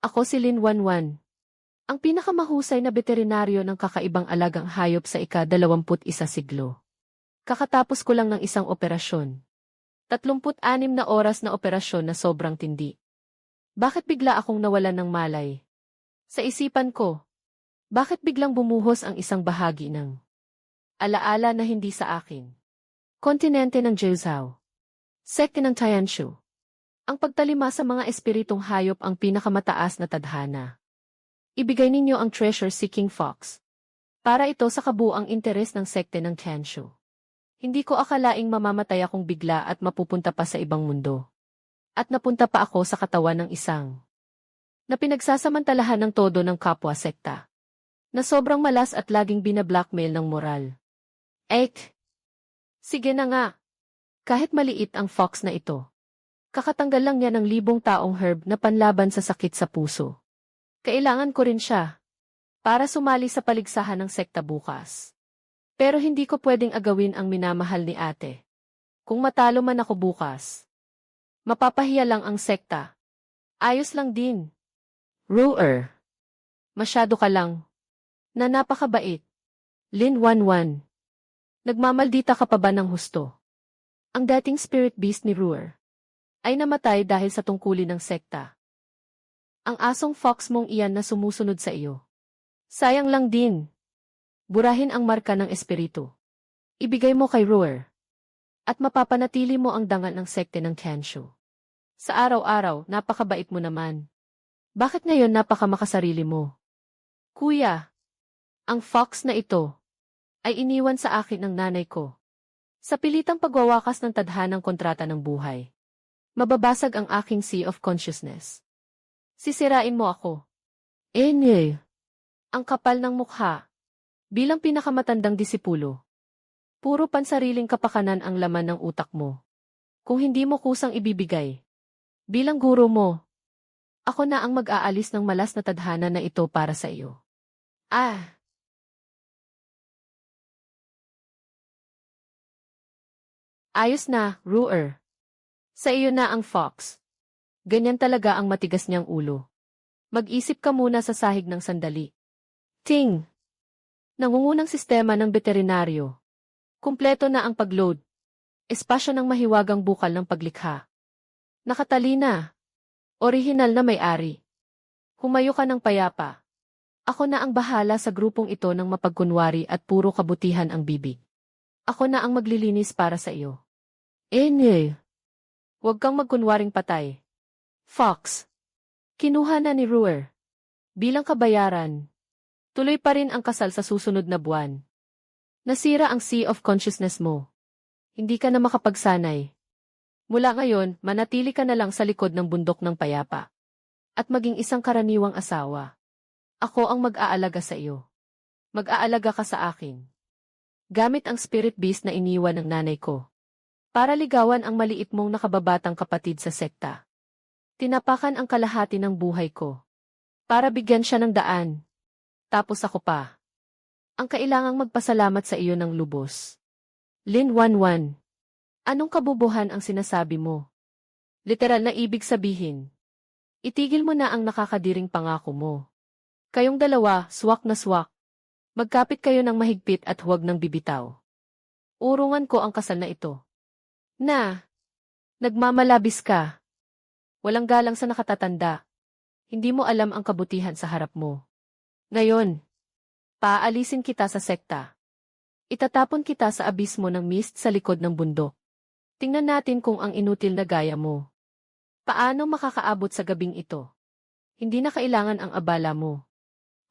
Ako si Lin Wanwan, ang pinakamahusay na veterinaryo ng kakaibang alagang hayop sa ika-21 siglo. Kakatapos ko lang ng isang operasyon. 36 na oras na operasyon na sobrang tindi. Bakit bigla akong nawalan ng malay? Sa isipan ko, bakit biglang bumuhos ang isang bahagi ng alaala na hindi sa akin? Kontinente ng Jiuzhou. Sekte ng Tianshu. Ang pagtalima sa mga espiritong hayop ang pinakamataas na tadhana. Ibigay ninyo ang treasure-seeking fox. Para ito sa kabuuang interes ng sekte ng Tianshu. Hindi ko akalaing mamamatay akong bigla at mapupunta pa sa ibang mundo. At napunta pa ako sa katawan ng isang na pinagsasamantalahan ng todo ng kapwa sekta. Na sobrang malas at laging binablackmail ng moral. Sige na nga. Kahit maliit ang fox na ito. Kakatanggal lang niya ng 1,000 taong herb na panlaban sa sakit sa puso. Kailangan ko rin siya para sumali sa paligsahan ng sekta bukas. Pero hindi ko pwedeng agawin ang minamahal ni ate. Kung matalo man ako bukas, mapapahiya lang ang sekta. Ayos lang din. Ruer. Masyado ka lang. Na napakabait. Lin Wanwan. Nagmamaldita ka pa ba ng husto? Ang dating spirit beast ni Ruer ay namatay dahil sa tungkulin ng sekta. Ang asong fox mong iyan na sumusunod sa iyo. Sayang lang din. Burahin ang marka ng espiritu. Ibigay mo kay Ruer. At mapapanatili mo ang dangal ng sekte ng Tianshu. Sa araw-araw, napakabait mo naman. Bakit ngayon napakamakasarili mo? Kuya, ang fox na ito ay iniwan sa akin ng nanay ko. Sa pilitang pagwawakas ng tadhanang kontrata ng buhay. Mababasag ang aking sea of consciousness. Sisirain mo ako. Ang kapal ng mukha. Bilang pinakamatandang disipulo. Puro pansariling kapakanan ang laman ng utak mo. Kung hindi mo kusang ibibigay. Bilang guro mo. Ako na ang mag-aalis ng malas na tadhana na ito para sa iyo. Ayos na, Ruer. Sa iyo na ang fox. Ganyan talaga ang matigas niyang ulo. Mag-isip ka muna sa sahig ng sandali. Ting! Nangungunang sistema ng veterinaryo. Kumpleto na ang pagload. Espasyo ng mahiwagang bukal ng paglikha. Nakatalina. Orihinal na may-ari. Humayo ka ng payapa. Ako na ang bahala sa grupong ito ng mapagkunwari at puro kabutihan ang bibig. Ako na ang maglilinis para sa iyo. Huwag kang magkunwaring patay. Fox. Kinuha na ni Ruer. Bilang kabayaran. Tuloy pa rin ang kasal sa susunod na buwan. Nasira ang sea of consciousness mo. Hindi ka na makapagsanay. Mula ngayon, manatili ka na lang sa likod ng bundok ng payapa. At maging isang karaniwang asawa. Ako ang mag-aalaga sa iyo. Mag-aalaga ka sa akin. Gamit ang spirit beast na iniwan ng nanay ko. Para ligawan ang maliit mong nakababatang kapatid sa sekta. Tinapakan ang kalahati ng buhay ko. Para bigyan siya ng daan. Tapos ako pa. Ang kailangang magpasalamat sa iyo ng lubos. Lin Wanwan. Anong kabubuhan ang sinasabi mo? Literal na ibig sabihin. Itigil mo na ang nakakadiring pangako mo. Kayong dalawa, swak na swak. Magkapit kayo ng mahigpit at huwag nang bibitaw. Urungan ko ang kasal na ito. Nagmamalabis ka. Walang galang sa nakatatanda. Hindi mo alam ang kabutihan sa harap mo. Ngayon, paalisin kita sa sekta. Itatapon kita sa abismo ng mist sa likod ng bundok. Tingnan natin kung ang inutil na gaya mo. Paano makakaabot sa gabing ito? Hindi na kailangan ang abala mo.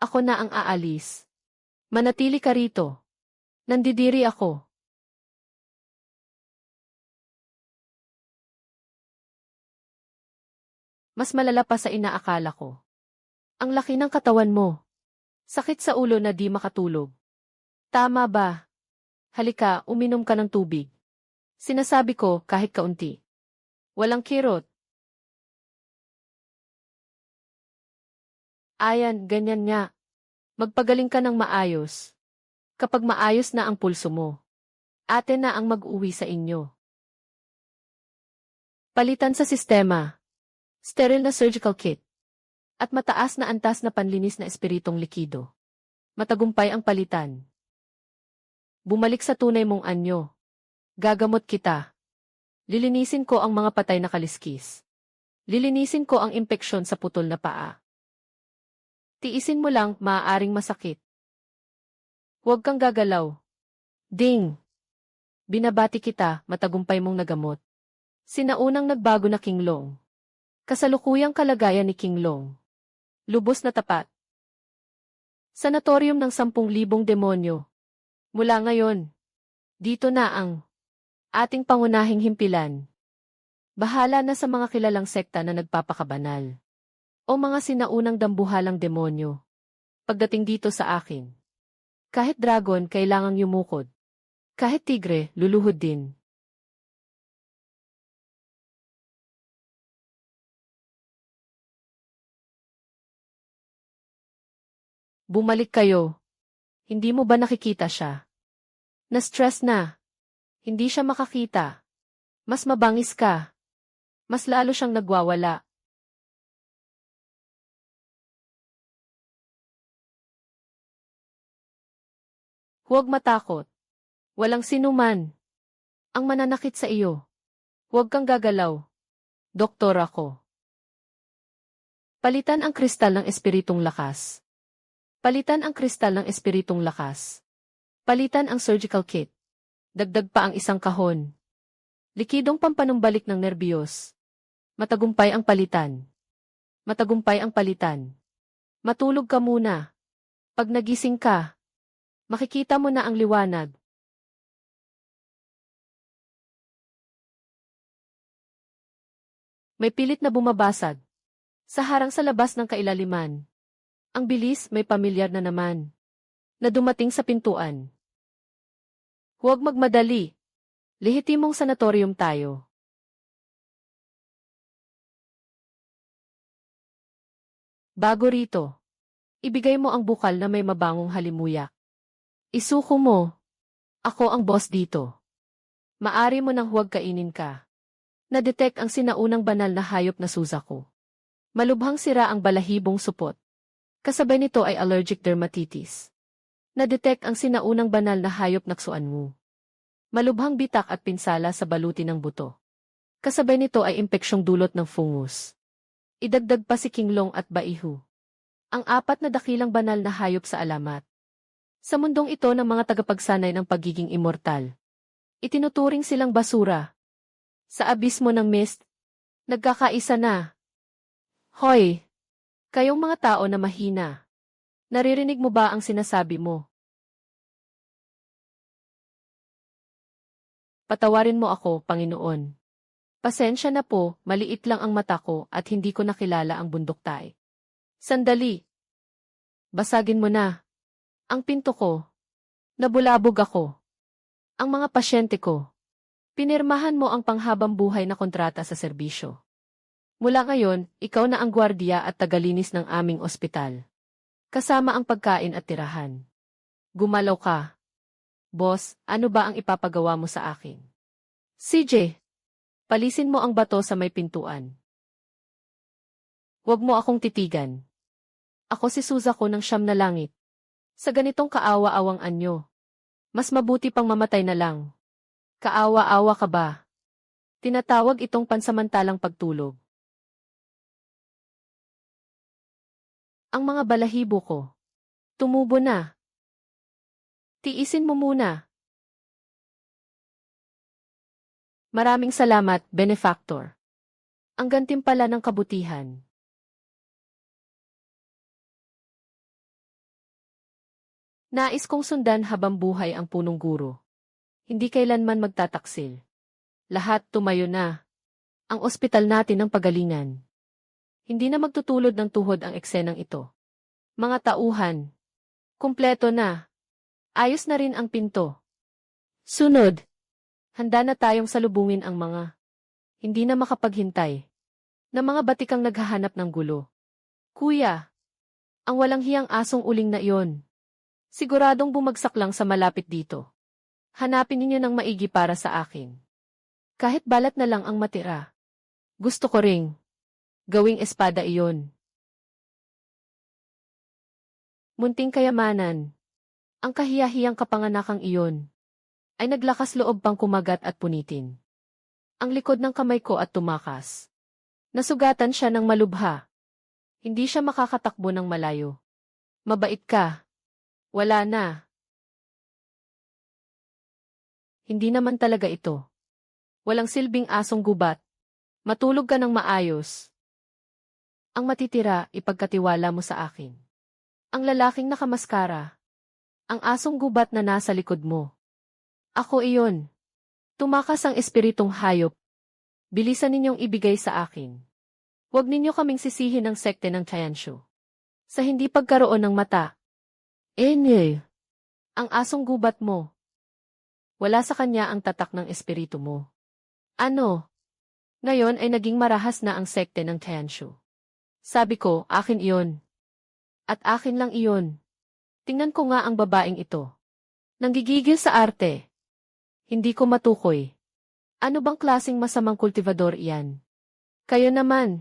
Ako na ang aalis. Manatili ka rito. Nandidiri ako. Mas malala pa sa inaakala ko. Ang laki ng katawan mo. Sakit sa ulo na di makatulog. Tama ba? Halika, uminom ka ng tubig. Sinasabi ko kahit kaunti. Walang kirot. Ayan, ganyan nga. Magpagaling ka ng maayos. Kapag maayos na ang pulso mo, ate na ang mag-uwi sa inyo. Palitan sa sistema. Sterile na surgical kit. at mataas na antas na panlinis na espiritong likido. Matagumpay ang palitan. Bumalik sa tunay mong anyo. Gagamot kita. Lilinisin ko ang mga patay na kaliskis. Lilinisin ko ang impeksyon sa putol na paa. Tiisin mo lang, maaaring masakit. Huwag kang gagalaw. Ding! Binabati kita, matagumpay mong nagamot. Sinaunang nagbago na King Long. Kasalukuyang kalagayan ni King Long. Lubos na tapat. Sanatorium ng 10,000 demonyo. Mula ngayon, dito na ang ating pangunahing himpilan. Bahala na sa mga kilalang sekta na nagpapakabanal. O mga sinaunang dambuhalang demonyo. Pagdating dito sa akin. Kahit dragon, kailangang yumukod. Kahit tigre, luluhod din. Bumalik kayo. Hindi mo ba nakikita siya? Na-stress na. Hindi siya makakita. Mas mabangis ka. Mas lalo siyang nagwawala. Huwag matakot. Walang sinuman ang mananakit sa iyo. Huwag kang gagalaw. Doktor ako. Palitan ang kristal ng espiritong lakas. Palitan ang kristal ng espiritong lakas. Palitan ang surgical kit. Dagdag pa ang isang kahon. Likidong pampanumbalik ng nerbiyos. Matagumpay ang palitan. Matagumpay ang palitan. Matulog ka muna. Pag nagising ka, makikita mo na ang liwanag. May pilit na bumabasag. Sa harang sa labas ng kailaliman. Ang bilis, may pamilyar na naman. Na dumating sa pintuan. Huwag magmadali. Lehitimong sanatorium tayo. Bago rito, ibigay mo ang bukal na may mabangong halimuyak. Isuko mo. Ako ang boss dito. Maari mo nang huwag kainin ka. Na-detect ang sinaunang banal na hayop na suza ko. Malubhang sira ang balahibong supot. Kasabay nito ay allergic dermatitis. Na-detect ang sinaunang banal na hayop na ksuan mo. Malubhang bitak at pinsala sa baluti ng buto. Kasabay nito ay impeksyong dulot ng fungus. Idagdag pa si King Long at Baihu. Ang 4 na dakilang banal na hayop sa alamat. Sa mundong ito ng mga tagapagsanay ng pagiging immortal. Itinuturing silang basura. Sa abismo ng mist, nagkakaisa na. Hoy! Kayong mga tao na mahina. Naririnig mo ba ang sinasabi mo? Patawarin mo ako, Panginoon. Pasensya na po, maliit lang ang mata ko at hindi ko nakilala ang bunduktay. Sandali. Basagin mo na. Ang pinto ko. Nabulabog ako. Ang mga pasyente ko. Pinirmahan mo ang panghabang buhay na kontrata sa serbisyo. Mula ngayon, ikaw na ang gwardiya at tagalinis ng aming ospital. Kasama ang pagkain at tirahan. Gumalaw ka. Boss, ano ba ang ipapagawa mo sa akin? CJ, palisin mo ang bato sa may pintuan. Huwag mo akong titigan. Ako si Suza ko ng 9 na langit. Sa ganitong kaawa-awang anyo. Mas mabuti pang mamatay na lang. Kaawa-awa ka ba? Tinatawag itong pansamantalang pagtulog. Ang mga balahibo ko. Tumubo na. Tiisin mo muna. Maraming salamat, benefactor. Ang gantimpala ng kabutihan. Nais kong sundan habang buhay ang punong guro. Hindi kailanman magtataksil. Lahat tumayo na. Ang ospital natin ng pagalingan. Hindi na magtutulod ng tuhod ang eksenang ito. Mga tauhan. Kumpleto na. Ayos na rin ang pinto. Sunod. Handa na tayong salubungin ang mga hindi na makapaghintay. Na mga batikang naghahanap ng gulo. Kuya. Ang walang hiyang asong uling na iyon. Siguradong bumagsak lang sa malapit dito. Hanapin ninyo ng maigi para sa akin. Kahit balat na lang ang matira. Gusto ko ring gawing espada iyon. Munting kayamanan. Ang kahiyahiyang kapanganakang iyon ay naglakas loob pang kumagat at punitin ang likod ng kamay ko at tumakas. Nasugatan siya ng malubha. Hindi siya makakatakbo ng malayo. Mabait ka. Wala na. Hindi naman talaga ito. Walang silbing asong gubat. Matulog ka ng maayos. Ang matitira, ipagkatiwala mo sa akin. Ang lalaking nakamaskara. Ang asong gubat na nasa likod mo. Ako iyon. Tumakas ang espiritong hayop. Bilisan ninyong ibigay sa akin. Huwag ninyo kaming sisihin ng sekte ng Tianshu. Sa hindi pagkaroon ng mata. Ang asong gubat mo. Wala sa kanya ang tatak ng espiritu mo. Ano? Ngayon ay naging marahas na ang sekte ng Tianshu. Sabi ko, akin iyon. At akin lang iyon. Tingnan ko nga ang babaeng ito. Nanggigigil sa arte. Hindi ko matukoy. Ano bang klaseng masamang kultivador iyan? Kayo naman.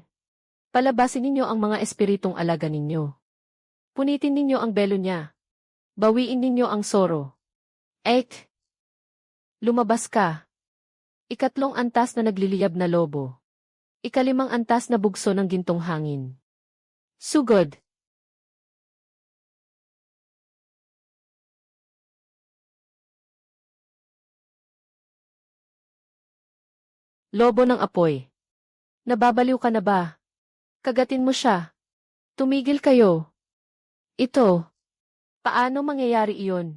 Palabasin ninyo ang mga espiritong alaga ninyo. Punitin ninyo ang belo niya. Bawiin ninyo ang soro. Lumabas ka. Ikatlong antas na nagliliyab na lobo. Ikalimang antas na bugso ng gintong hangin. Sugod. Lobo ng apoy. Nababaliw ka na ba? Kagatin mo siya. Tumigil kayo. Ito. Paano mangyayari iyon?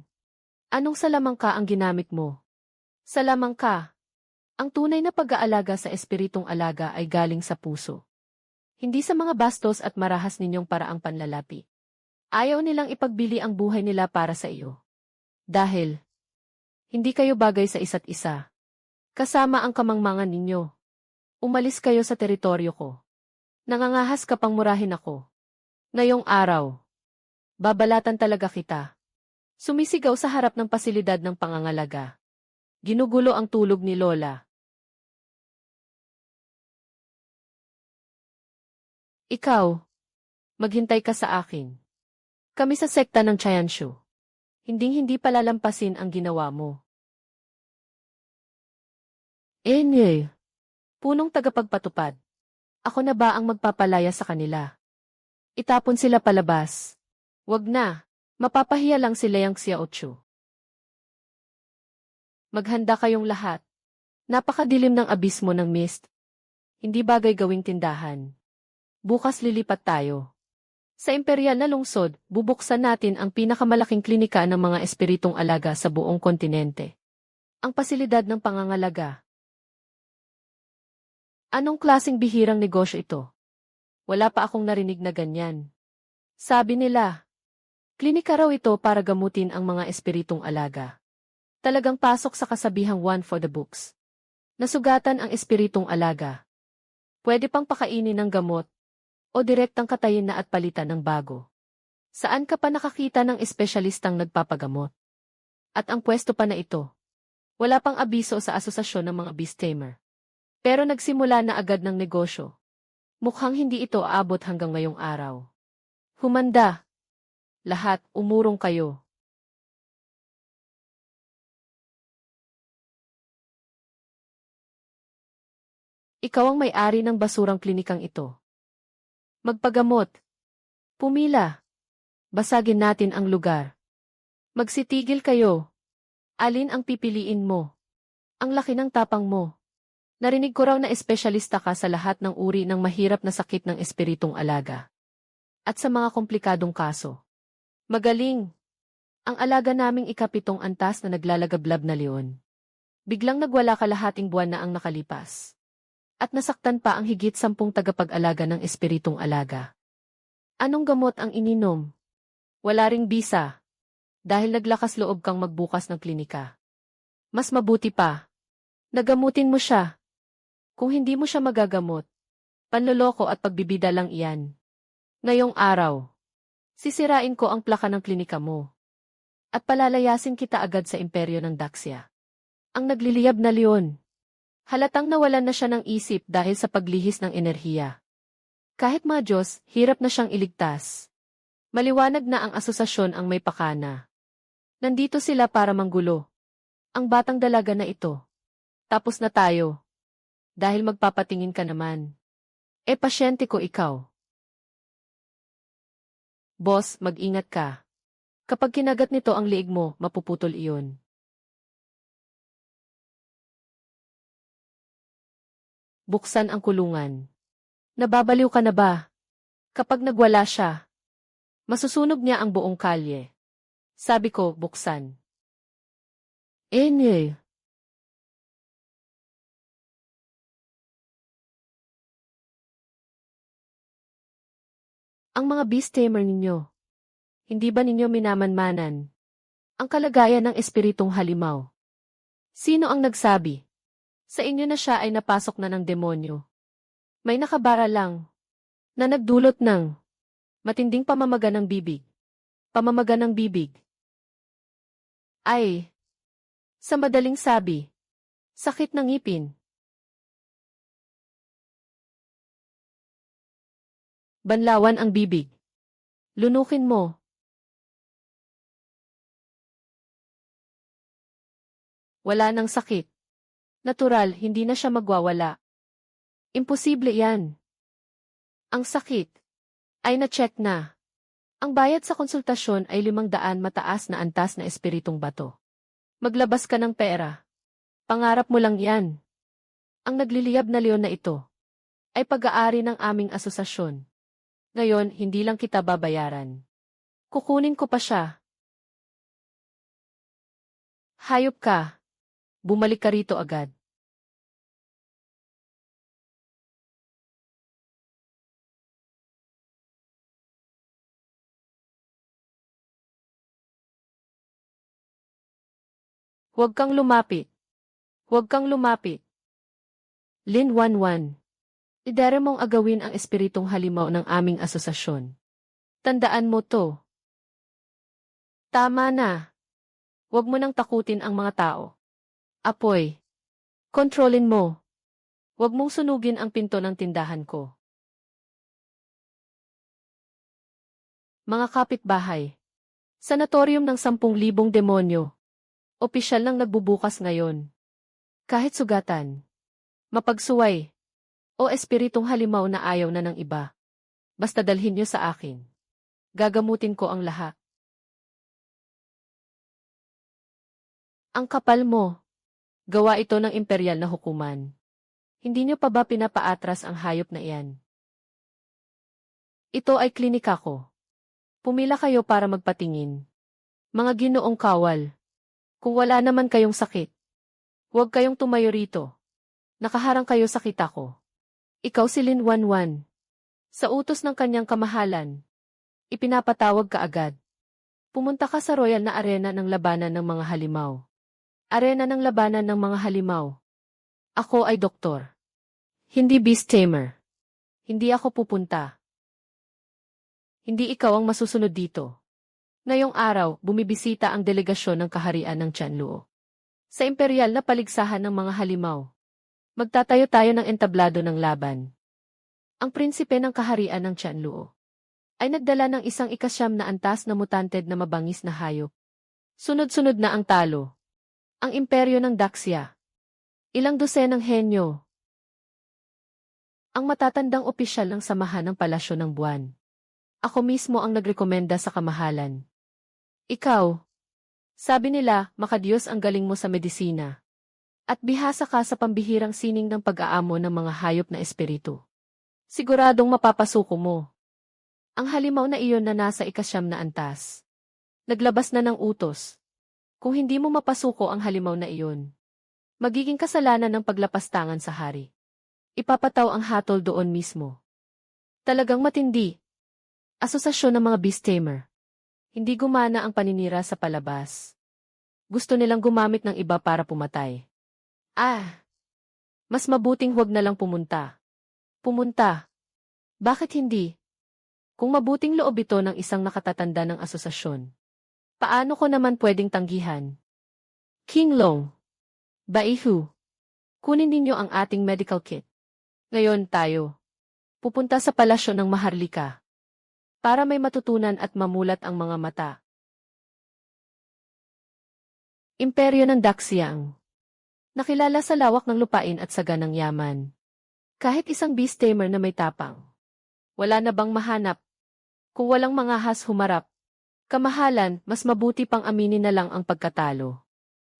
Anong salamangka ang ginamit mo? Salamangka. Ang tunay na pag-aalaga sa espiritong alaga ay galing sa puso. Hindi sa mga bastos at marahas ninyong paraang panlalapi. Ayaw nilang ipagbili ang buhay nila para sa iyo. Dahil hindi kayo bagay sa isa't isa. Kasama ang kamangmangan ninyo. Umalis kayo sa teritoryo ko. Nangangahas ka pang murahin ako. Ngayong araw, babalatan talaga kita. Sumisigaw sa harap ng pasilidad ng pangangalaga. Ginugulo ang tulog ni Lola. Ikaw, maghintay ka sa akin. Kami sa sekta ng Tianshu. Hinding-hindi palalampasin ang ginawa mo. Punong tagapagpatupad. Ako na ba ang magpapalaya sa kanila? Itapon sila palabas. Wag na, mapapahiya lang sila yang Xiaochu. Maghanda kayong lahat. Napakadilim ng abismo ng mist. Hindi bagay gawing tindahan. Bukas lilipat tayo. Sa imperial na lungsod, bubuksan natin ang pinakamalaking klinika ng mga espiritong alaga sa buong kontinente. Ang pasilidad ng pangangalaga. Anong klaseng bihirang negosyo ito? Wala pa akong narinig na ganyan. Sabi nila, klinika raw ito para gamutin ang mga espiritong alaga. Talagang pasok sa kasabihang one for the books. Nasugatan ang espiritong alaga. Pwede pang pakainin ng gamot o direktang katayin na at palitan ng bago. Saan ka pa nakakita ng espesyalistang nagpapagamot? At ang pwesto pa na ito. Wala pang abiso sa asosasyon ng mga beast tamer. Pero nagsimula na agad ng negosyo. Mukhang hindi ito aabot hanggang ngayong araw. Humanda. Lahat, umurong kayo. Ikaw ang may-ari ng basurang klinikang ito. Magpagamot. Pumila. Basagin natin ang lugar. Magsitigil kayo. Alin ang pipiliin mo? Ang laki ng tapang mo. Narinig ko raw na espesyalista ka sa lahat ng uri ng mahirap na sakit ng espiritong alaga. At sa mga komplikadong kaso. Magaling. Ang alaga naming ikapitong antas na naglalagablab na leon. Biglang nagwala kalahating buwan na ang nakalipas. At nasaktan pa ang higit 10 tagapag-alaga ng espiritong alaga. Anong gamot ang ininom? Wala ring bisa. Dahil naglakas loob kang magbukas ng klinika. Mas mabuti pa. Nagamutin mo siya. Kung hindi mo siya magagamot, panloloko at pagbibida lang iyan. Ngayong araw, sisirain ko ang plaka ng klinika mo. At palalayasin kita agad sa imperyo ng Daxia. Ang nagliliyab na leon. Halatang nawalan na siya ng isip dahil sa paglihis ng enerhiya. Kahit mga Diyos, hirap na siyang iligtas. Maliwanag na ang asosasyon ang may pakana. Nandito sila para manggulo. Ang batang dalaga na ito. Tapos na tayo. Dahil magpapatingin ka naman. Pasyente ko ikaw. Boss, mag-ingat ka. Kapag kinagat nito ang liig mo, mapuputol iyon. Buksan ang kulungan. Nababaliw ka na ba? Kapag nagwala siya, masusunog niya ang buong kalye. Sabi ko, buksan. Nye. Ang mga beast-tamer ninyo. Hindi ba ninyo minamanmanan ang kalagayan ng espiritong halimaw? Sino ang nagsabi? Sa inyo na siya ay napasok na ng demonyo. May nakabara lang na nagdulot ng matinding pamamaga ng bibig. Pamamaga ng bibig. Ay, sa madaling sabi, sakit ng ngipin. Banlawan ang bibig. Lunukin mo. Wala nang sakit. Natural, hindi na siya magwawala. Imposible yan. Ang sakit ay na-check na. Ang bayad sa konsultasyon ay 500 mataas na antas na espiritong bato. Maglabas ka ng pera. Pangarap mo lang yan. Ang nagliliyab na leon na ito ay pag-aari ng aming asosasyon. Ngayon, hindi lang kita babayaran. Kukunin ko pa siya. Hayop ka. Bumalik ka rito agad. Huwag kang lumapit. Huwag kang lumapit. Lin 11. Idere mong agawin ang espiritong halimaw ng aming asosasyon. Tandaan mo to. Tama na. Huwag mo nang takutin ang mga tao. Apoy. Kontrolin mo. Huwag mong sunugin ang pinto ng tindahan ko. Mga kapitbahay. Sanatorium ng 10,000 demonyo. Opisyal nang nagbubukas ngayon. Kahit sugatan. Mapagsuway. O espiritong halimaw na ayaw na ng iba. Basta dalhin niyo sa akin. Gagamutin ko ang lahat. Ang kapal mo. Gawa ito ng imperial na hukuman. Hindi niyo pa ba pinapaatras ang hayop na iyan? Ito ay klinika ko. Pumila kayo para magpatingin. Mga ginoong kawal. Kung wala naman kayong sakit, huwag kayong tumayo rito. Nakaharang kayo sa kita ko. Ikaw si Lin 11. Sa utos ng kanyang kamahalan, ipinapatawag ka agad. Pumunta ka sa royal na arena ng labanan ng mga halimaw. Arena ng labanan ng mga halimaw. Ako ay doktor. Hindi beast tamer. Hindi ako pupunta. Hindi ikaw ang masusunod dito. Ngayong araw, bumibisita ang delegasyon ng kaharian ng Tianluo. Sa imperial na paligsahan ng mga halimaw. Magtatayo tayo ng entablado ng laban. Ang prinsipe ng kaharian ng Tianluo ay nagdala ng isang 9 na antas na mutanted na mabangis na hayop. Sunod-sunod na ang talo. Ang imperyo ng Daxia. Ilang dosenang henyo. Ang matatandang opisyal ng samahan ng palasyo ng buwan. Ako mismo ang nagrekomenda sa kamahalan. Ikaw, sabi nila, makadiyos ang galing mo sa medisina. At bihasa ka sa pambihirang sining ng pag-aamo ng mga hayop na espiritu. Siguradong mapapasuko mo. Ang halimaw na iyon na nasa 9 na antas. Naglabas na ng utos. Kung hindi mo mapasuko ang halimaw na iyon, magiging kasalanan ng paglapastangan sa hari. Ipapataw ang hatol doon mismo. Talagang matindi. Asosasyon ng mga beast tamer. Hindi gumana ang paninira sa palabas. Gusto nilang gumamit ng iba para pumatay. Mas mabuting huwag na lang pumunta. Pumunta. Bakit hindi? Kung mabuting loob ito ng isang nakatatanda ng asosasyon, paano ko naman pwedeng tanggihan? King Long. Baihu. Kunin ninyo ang ating medical kit. Ngayon tayo. Pupunta sa palasyo ng Maharlika. para may matutunan at mamulat ang mga mata. Imperyo ng Daxiang. Nakilala sa lawak ng lupain at saganang yaman. Kahit isang beast tamer na may tapang. Wala na bang mahanap? Kung walang mga has humarap, kamahalan, mas mabuti pang aminin na lang ang pagkatalo.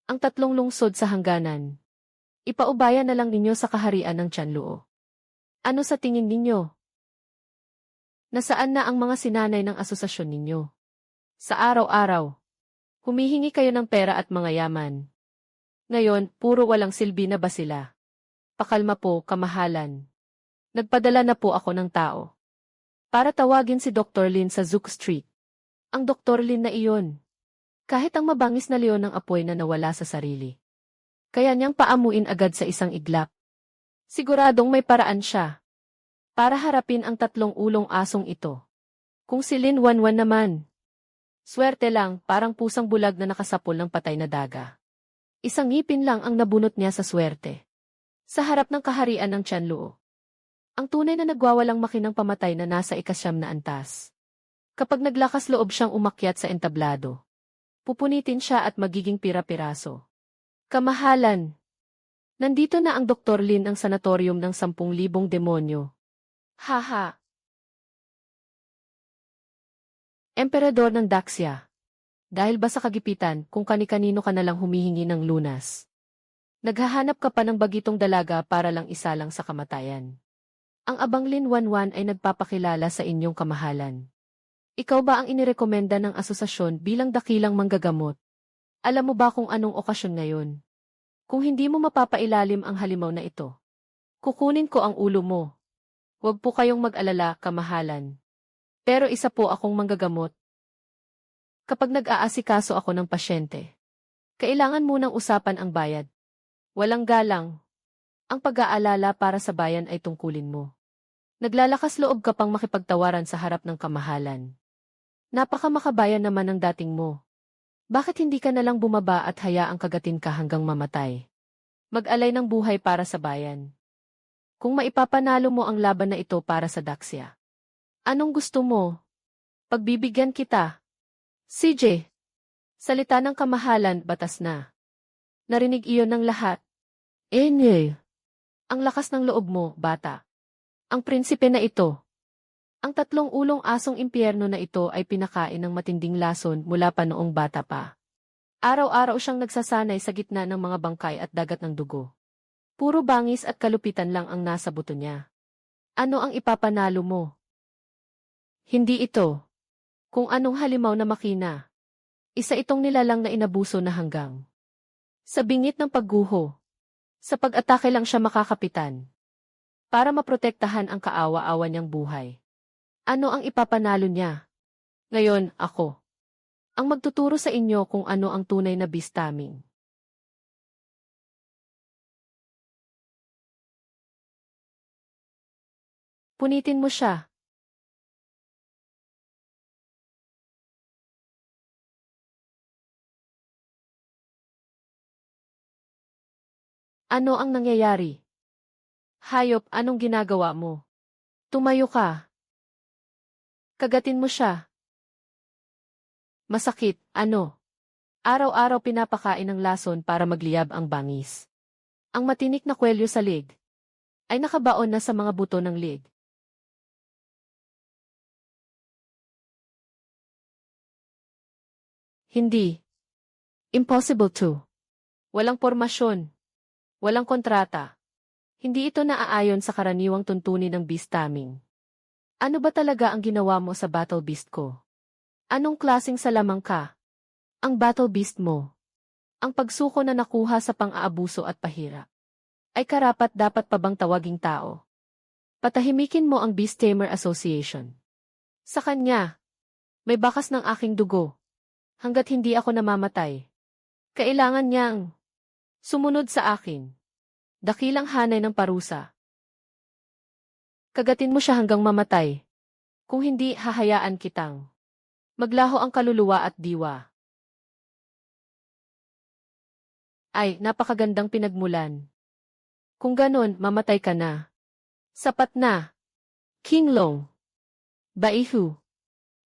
Ang tatlong lungsod sa hangganan. Ipaubayan na lang ninyo sa kaharian ng Tianluo. Ano sa tingin ninyo? Nasaan na ang mga sinanay ng asosasyon ninyo? Sa araw-araw, humihingi kayo ng pera at mga yaman. Ngayon, puro walang silbi na ba sila? Pakalma po, kamahalan. Nagpadala na po ako ng tao. Para tawagin si Dr. Lin sa Zook Street. Ang Dr. Lin na iyon. Kahit ang mabangis na leon ng apoy na nawala sa sarili. Kaya niyang paamuin agad sa isang iglap. Siguradong may paraan siya. Para harapin ang tatlong ulong asong ito. Kung si Lin Wanwan naman. Swerte lang, parang pusang bulag na nakasapol ng patay na daga. Isang ngipin lang ang nabunot niya sa swerte. Sa harap ng kaharian ng Tianluo. Ang tunay na nagwawalang makinang pamatay na nasa ikasyam na antas. Kapag naglakas loob siyang umakyat sa entablado, pupunitin siya at magiging pira-piraso. Kamahalan. Nandito na ang Dr. Lin ng sanatorium ng 10,000 demonyo. Haha. Emperador ng Daxia. Dahil ba sa kagipitan kung kani-kanino ka nalang humihingi ng lunas? Naghahanap ka pa ng bagitong dalaga para lang isalang sa kamatayan. Ang abang Lin Wanwan ay nagpapakilala sa inyong kamahalan. Ikaw ba ang inirekomenda ng asosasyon bilang dakilang manggagamot? Alam mo ba kung anong okasyon ngayon? Kung hindi mo mapapailalim ang halimaw na ito, kukunin ko ang ulo mo. Huwag po kayong mag-alala, kamahalan. Pero isa po akong manggagamot. Kapag nag-aasikaso ako ng pasyente, kailangan munang usapan ang bayad. Walang galang. Ang pag-aalala para sa bayan ay tungkulin mo. Naglalakas loob ka pang makipagtawaran sa harap ng kamahalan. Napakamakabayan naman ang dating mo. Bakit hindi ka nalang bumaba at hayaang kagatin ka hanggang mamatay? Mag-alay ng buhay para sa bayan. Kung maipapanalo mo ang laban na ito para sa Daxia. Anong gusto mo? Pagbibigyan kita. CJ. Salita ng kamahalan, batas na. Narinig iyon ng lahat. Enye. Ang lakas ng loob mo, bata. Ang prinsipe na ito. Ang tatlong ulong asong impyerno na ito ay pinakain ng matinding lason mula pa noong bata pa. Araw-araw siyang nagsasanay sa gitna ng mga bangkay at dagat ng dugo. Puro bangis at kalupitan lang ang nasa buto niya. Ano ang ipapanalo mo? Hindi ito. Kung anong halimaw na makina. Isa itong nilalang na inabuso na hanggang. Sa bingit ng pagguho. Sa pag-atake lang siya makakapitan. Para maprotektahan ang kaawa-awa niyang buhay. Ano ang ipapanalo niya? Ngayon, ako. Ang magtuturo sa inyo kung ano ang tunay na beast taming. Punitin mo siya. Ano ang nangyayari? Hayop, anong ginagawa mo? Tumayo ka. Kagatin mo siya. Masakit, ano? Araw-araw pinapakain ng lason para magliyab ang bangis. Ang matinik na kwelyo sa leg ay nakabaon na sa mga buto ng leg. Hindi. Impossible to. Walang pormasyon. Walang kontrata. Hindi ito naaayon sa karaniwang tuntunin ng beast taming. Ano ba talaga ang ginawa mo sa battle beast ko? Anong klaseng salamang ka? Ang battle beast mo. Ang pagsuko na nakuha sa pang-aabuso at pahira. Ay karapat dapat pa bang tawaging tao? Patahimikin mo ang Beast Tamer Association. Sa kanya, may bakas ng aking dugo. Hanggat hindi ako namamatay. Kailangan niyang sumunod sa akin. Dakilang hanay ng parusa. Kagatin mo siya hanggang mamatay. Kung hindi, hahayaan kitang maglaho ang kaluluwa at diwa. Ay, napakagandang pinagmulan. Kung ganon, mamatay ka na. Sapat na. King Long. Baihu.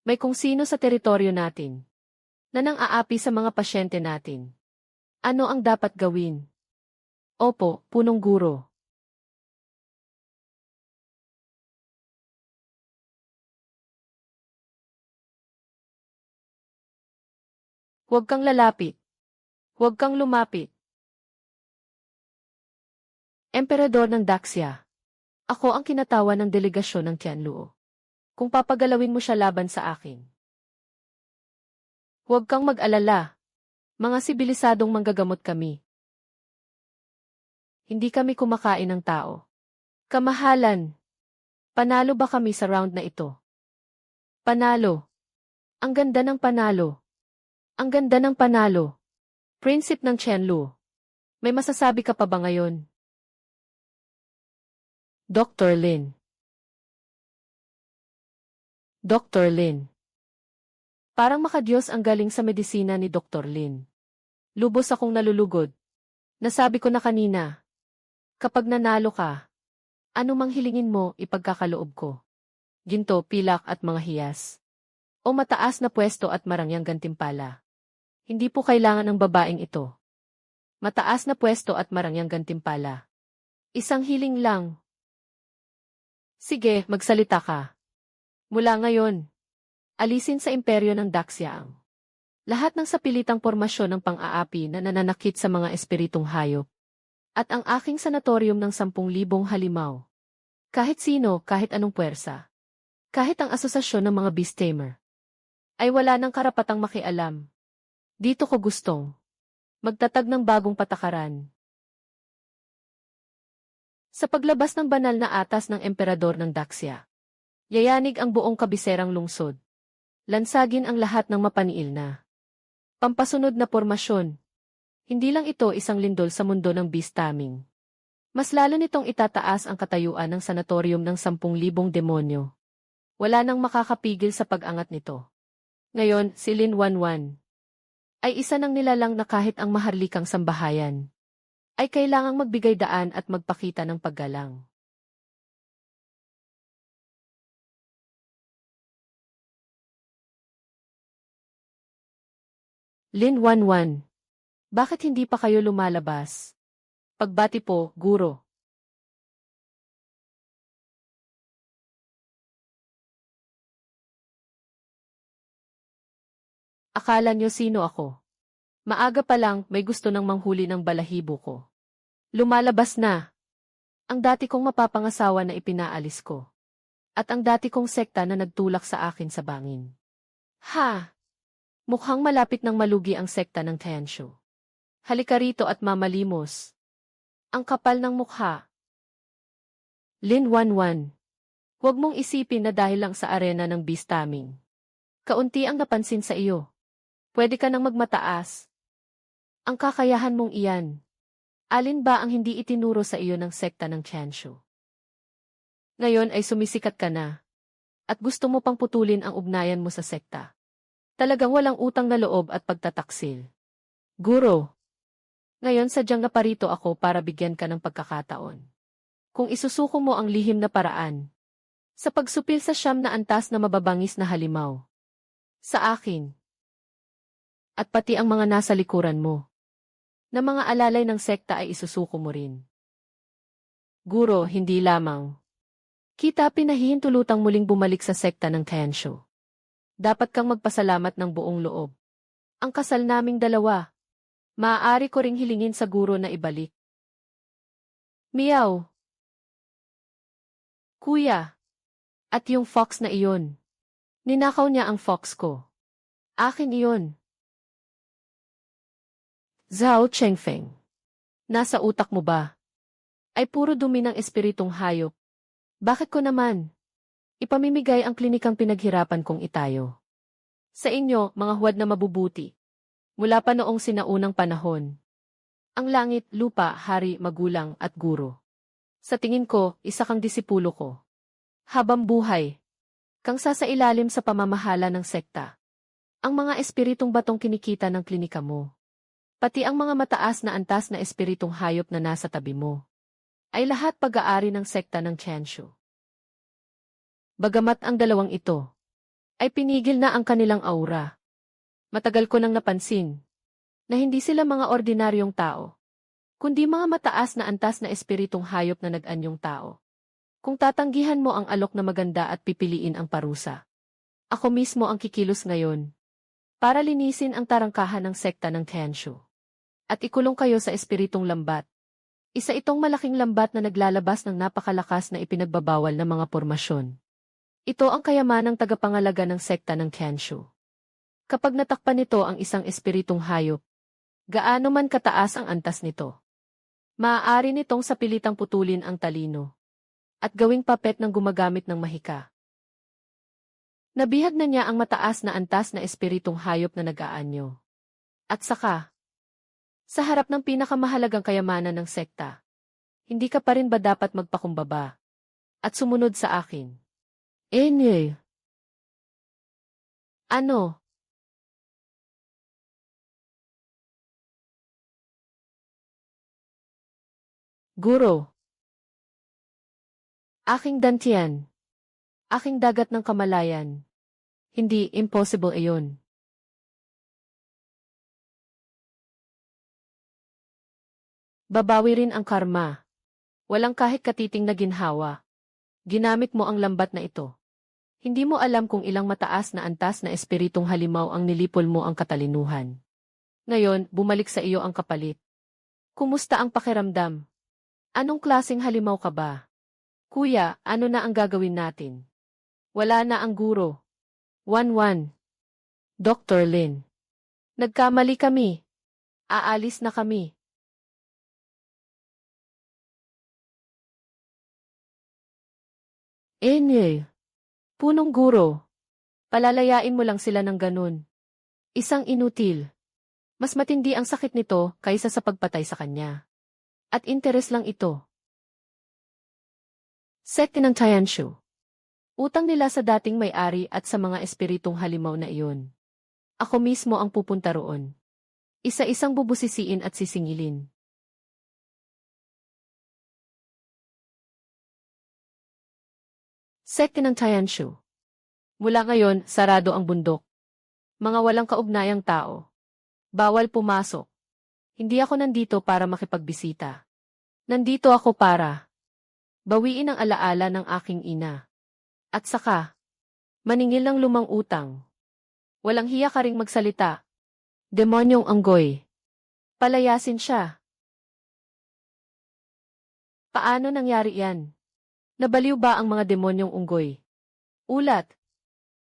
May kung sino sa teritoryo natin na nang-aapi sa mga pasyente natin. Ano ang dapat gawin? Opo, punong guro. Huwag kang lalapit. Huwag kang lumapit. Emperador ng Daxia. Ako ang kinatawa ng delegasyon ng Tianluo. Kung papagalawin mo siya laban sa akin. Huwag kang mag-alala. Mga sibilisadong manggagamot kami. Hindi kami kumakain ng tao. Kamahalan. Panalo ba kami sa round na ito? Panalo. Ang ganda ng panalo. Ang ganda ng panalo. Prinsip ng Tianlu. May masasabi ka pa ba ngayon? Dr. Lin. Dr. Lin. Parang makadiyos ang galing sa medisina ni Dr. Lin. Lubos akong nalulugod. Nasabi ko na kanina. Kapag nanalo ka, ano mang hilingin mo, ipagkakaloob ko. Ginto, pilak at mga hiyas. O mataas na pwesto at marangyang gantimpala. Hindi po kailangan ng babaeng ito. Mataas na pwesto at marangyang gantimpala. Isang hiling lang. Sige, magsalita ka. Mula ngayon, alisin sa imperyo ng Daxia ang lahat ng sapilitang pormasyon ng pang-aapi na nananakit sa mga espiritong hayop. At ang aking sanatorium ng 10,000 halimaw. Kahit sino, kahit anong puwersa. Kahit ang asosasyon ng mga beast tamer. Ay wala ng karapatang makialam. Dito ko gustong magtatag ng bagong patakaran. Sa paglabas ng banal na atas ng emperador ng Daxia, yayanig ang buong kabiserang lungsod. Lansagin ang lahat ng mapaniil na pampasunod na pormasyon. Hindi lang ito isang lindol sa mundo ng beast taming. Mas lalo nitong itataas ang katayuan ng sanatorium ng 10,000 demonyo. Wala nang makakapigil sa pag-angat nito. Ngayon, si Lin Wanwan ay isa ng nilalang na kahit ang maharlikang sambahayan ay kailangang magbigay daan at magpakita ng paggalang. Lin Wanwan. Bakit hindi pa kayo lumalabas? Pagbati po, guro. Akala niyo sino ako? Maaga pa lang, may gusto ng manghuli ng balahibo ko. Lumalabas na. Ang dati kong mapapangasawa na ipinaalis ko. At ang dati kong sekta na nagtulak sa akin sa bangin. Ha! Mukhang malapit ng malugi ang sekta ng Tianshu. Halika rito at mamalimos. Ang kapal ng mukha. Lin Wanwan. Huwag mong isipin na dahil lang sa arena ng beast taming. Kaunti ang napansin sa iyo. Pwede ka nang magmataas. Ang kakayahan mong iyan. Alin ba ang hindi itinuro sa iyo ng sekta ng Tianshu? Ngayon ay sumisikat ka na. At gusto mo pang putulin ang ugnayan mo sa sekta. Talagang walang utang na loob at pagtataksil. Guro. Ngayon sadyang naparito ako para bigyan ka ng pagkakataon. Kung isusuko mo ang lihim na paraan. Sa pagsupil sa siyam na antas na mababangis na halimaw. Sa akin. At pati ang mga nasa likuran mo. Na mga alalay ng sekta ay isusuko mo rin. Guro, hindi lamang. Kita pinahihintulutang muling bumalik sa sekta ng Tianshu. Dapat kang magpasalamat ng buong loob. Ang kasal naming dalawa. Maaari ko ring hilingin sa guro na ibalik. Meow. Kuya. At yung fox na iyon. Ninakaw niya ang fox ko. Akin iyon. Zhao Chengfeng. Nasa utak mo ba? Ay puro dumi ng espiritong hayop. Bakit ko naman? Ipamimigay ang klinikang pinaghirapan kong itayo. Sa inyo, mga huwad na mabubuti. Mula pa noong sinaunang panahon. Ang langit, lupa, hari, magulang, at guro. Sa tingin ko, isa kang disipulo ko. Habang buhay. Kang sasailalim sa pamamahala ng sekta. Ang mga espiritong batong kinikita ng klinika mo. Pati ang mga mataas na antas na espiritong hayop na nasa tabi mo. Ay lahat pag-aari ng sekta ng Tianshu. Bagamat ang dalawang ito ay pinigil na ang kanilang aura. Matagal ko nang napansin na hindi sila mga ordinaryong tao, kundi mga mataas na antas na espiritong hayop na nag-anyong tao. Kung tatanggihan mo ang alok na maganda at pipiliin ang parusa, ako mismo ang kikilos ngayon para linisin ang tarangkahan ng sekta ng Kensho. At ikulong kayo sa espiritong lambat. Isa itong malaking lambat na naglalabas ng napakalakas na ipinagbabawal na mga pormasyon. Ito ang kayamanang tagapangalaga ng sekta ng Kensho. Kapag natakpan nito ang isang espiritong hayop, gaano man kataas ang antas nito, maaari nitong sapilitang putulin ang talino at gawing papet ng gumagamit ng mahika. Nabihag na niya ang mataas na antas na espiritong hayop na nag-aanyo. At saka, sa harap ng pinakamahalagang kayamanan ng sekta, hindi ka pa rin ba dapat magpakumbaba at sumunod sa akin? Enye. Ano? Guro. Aking dantian. Aking dagat ng kamalayan. Hindi impossible iyon. Babawi rin ang karma. Walang kahit katiting na ginhawa. Ginamit mo ang lambat na ito. Hindi mo alam kung ilang mataas na antas na espiritong halimaw ang nilipol mo ang katalinuhan. Ngayon, bumalik sa iyo ang kapalit. Kumusta ang pakiramdam? Anong klaseng halimaw ka ba? Kuya, ano na ang gagawin natin? Wala na ang guro. 1-1. Dr. Lin. Nagkamali kami. Aalis na kami. Enye. Punong guro. Palalayain mo lang sila ng ganun. Isang inutil. Mas matindi ang sakit nito kaysa sa pagpatay sa kanya. At interes lang ito. Sekte ng Tianshu. Utang nila sa dating may-ari at sa mga espiritong halimaw na iyon. Ako mismo ang pupunta roon. Isa-isang bubusisiin at sisingilin. Sekte ng Tianshu. Mula ngayon, sarado ang bundok. Mga walang kaugnayang tao. Bawal pumasok. Hindi ako nandito para makipagbisita. Nandito ako para bawiin ang alaala ng aking ina. At saka, maningil ng lumang utang. Walang hiya ka ring magsalita. Demonyong anggoy. Palayasin siya. Paano nangyari yan? Nabaliw ba ang mga demonyong unggoy? Ulat.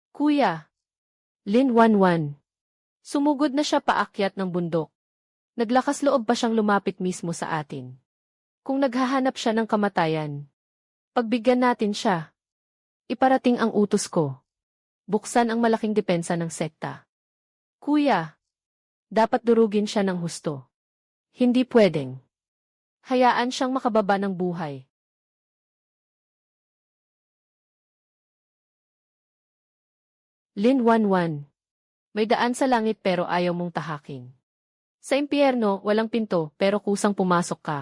Kuya. Lin 1-1. Sumugod na siya paakyat ng bundok. Naglakas loob pa siyang lumapit mismo sa atin. Kung naghahanap siya ng kamatayan, pagbigyan natin siya. Iparating ang utos ko. Buksan ang malaking depensa ng sekta. Kuya, dapat durugin siya ng husto. Hindi pwedeng. Hayaan siyang makababa ng buhay. Lin 1-1. May daan sa langit pero ayaw mong tahakin. Sa impyerno, walang pinto pero kusang pumasok ka.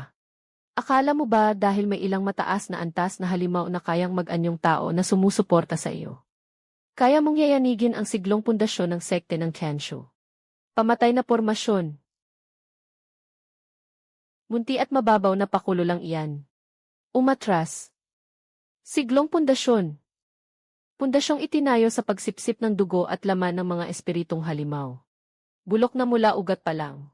Akala mo ba dahil may ilang mataas na antas na halimaw na kayang mag-anyong tao na sumusuporta sa iyo? Kaya mong yayanigin ang siglong pundasyon ng sekte ng Kensho. Pamatay na pormasyon. Munti at mababaw na pakulo lang iyan. Umatras. Siglong pundasyon. Pundasyong itinayo sa pagsipsip ng dugo at laman ng mga espiritong halimaw. Bulok na mula ugat pa lang.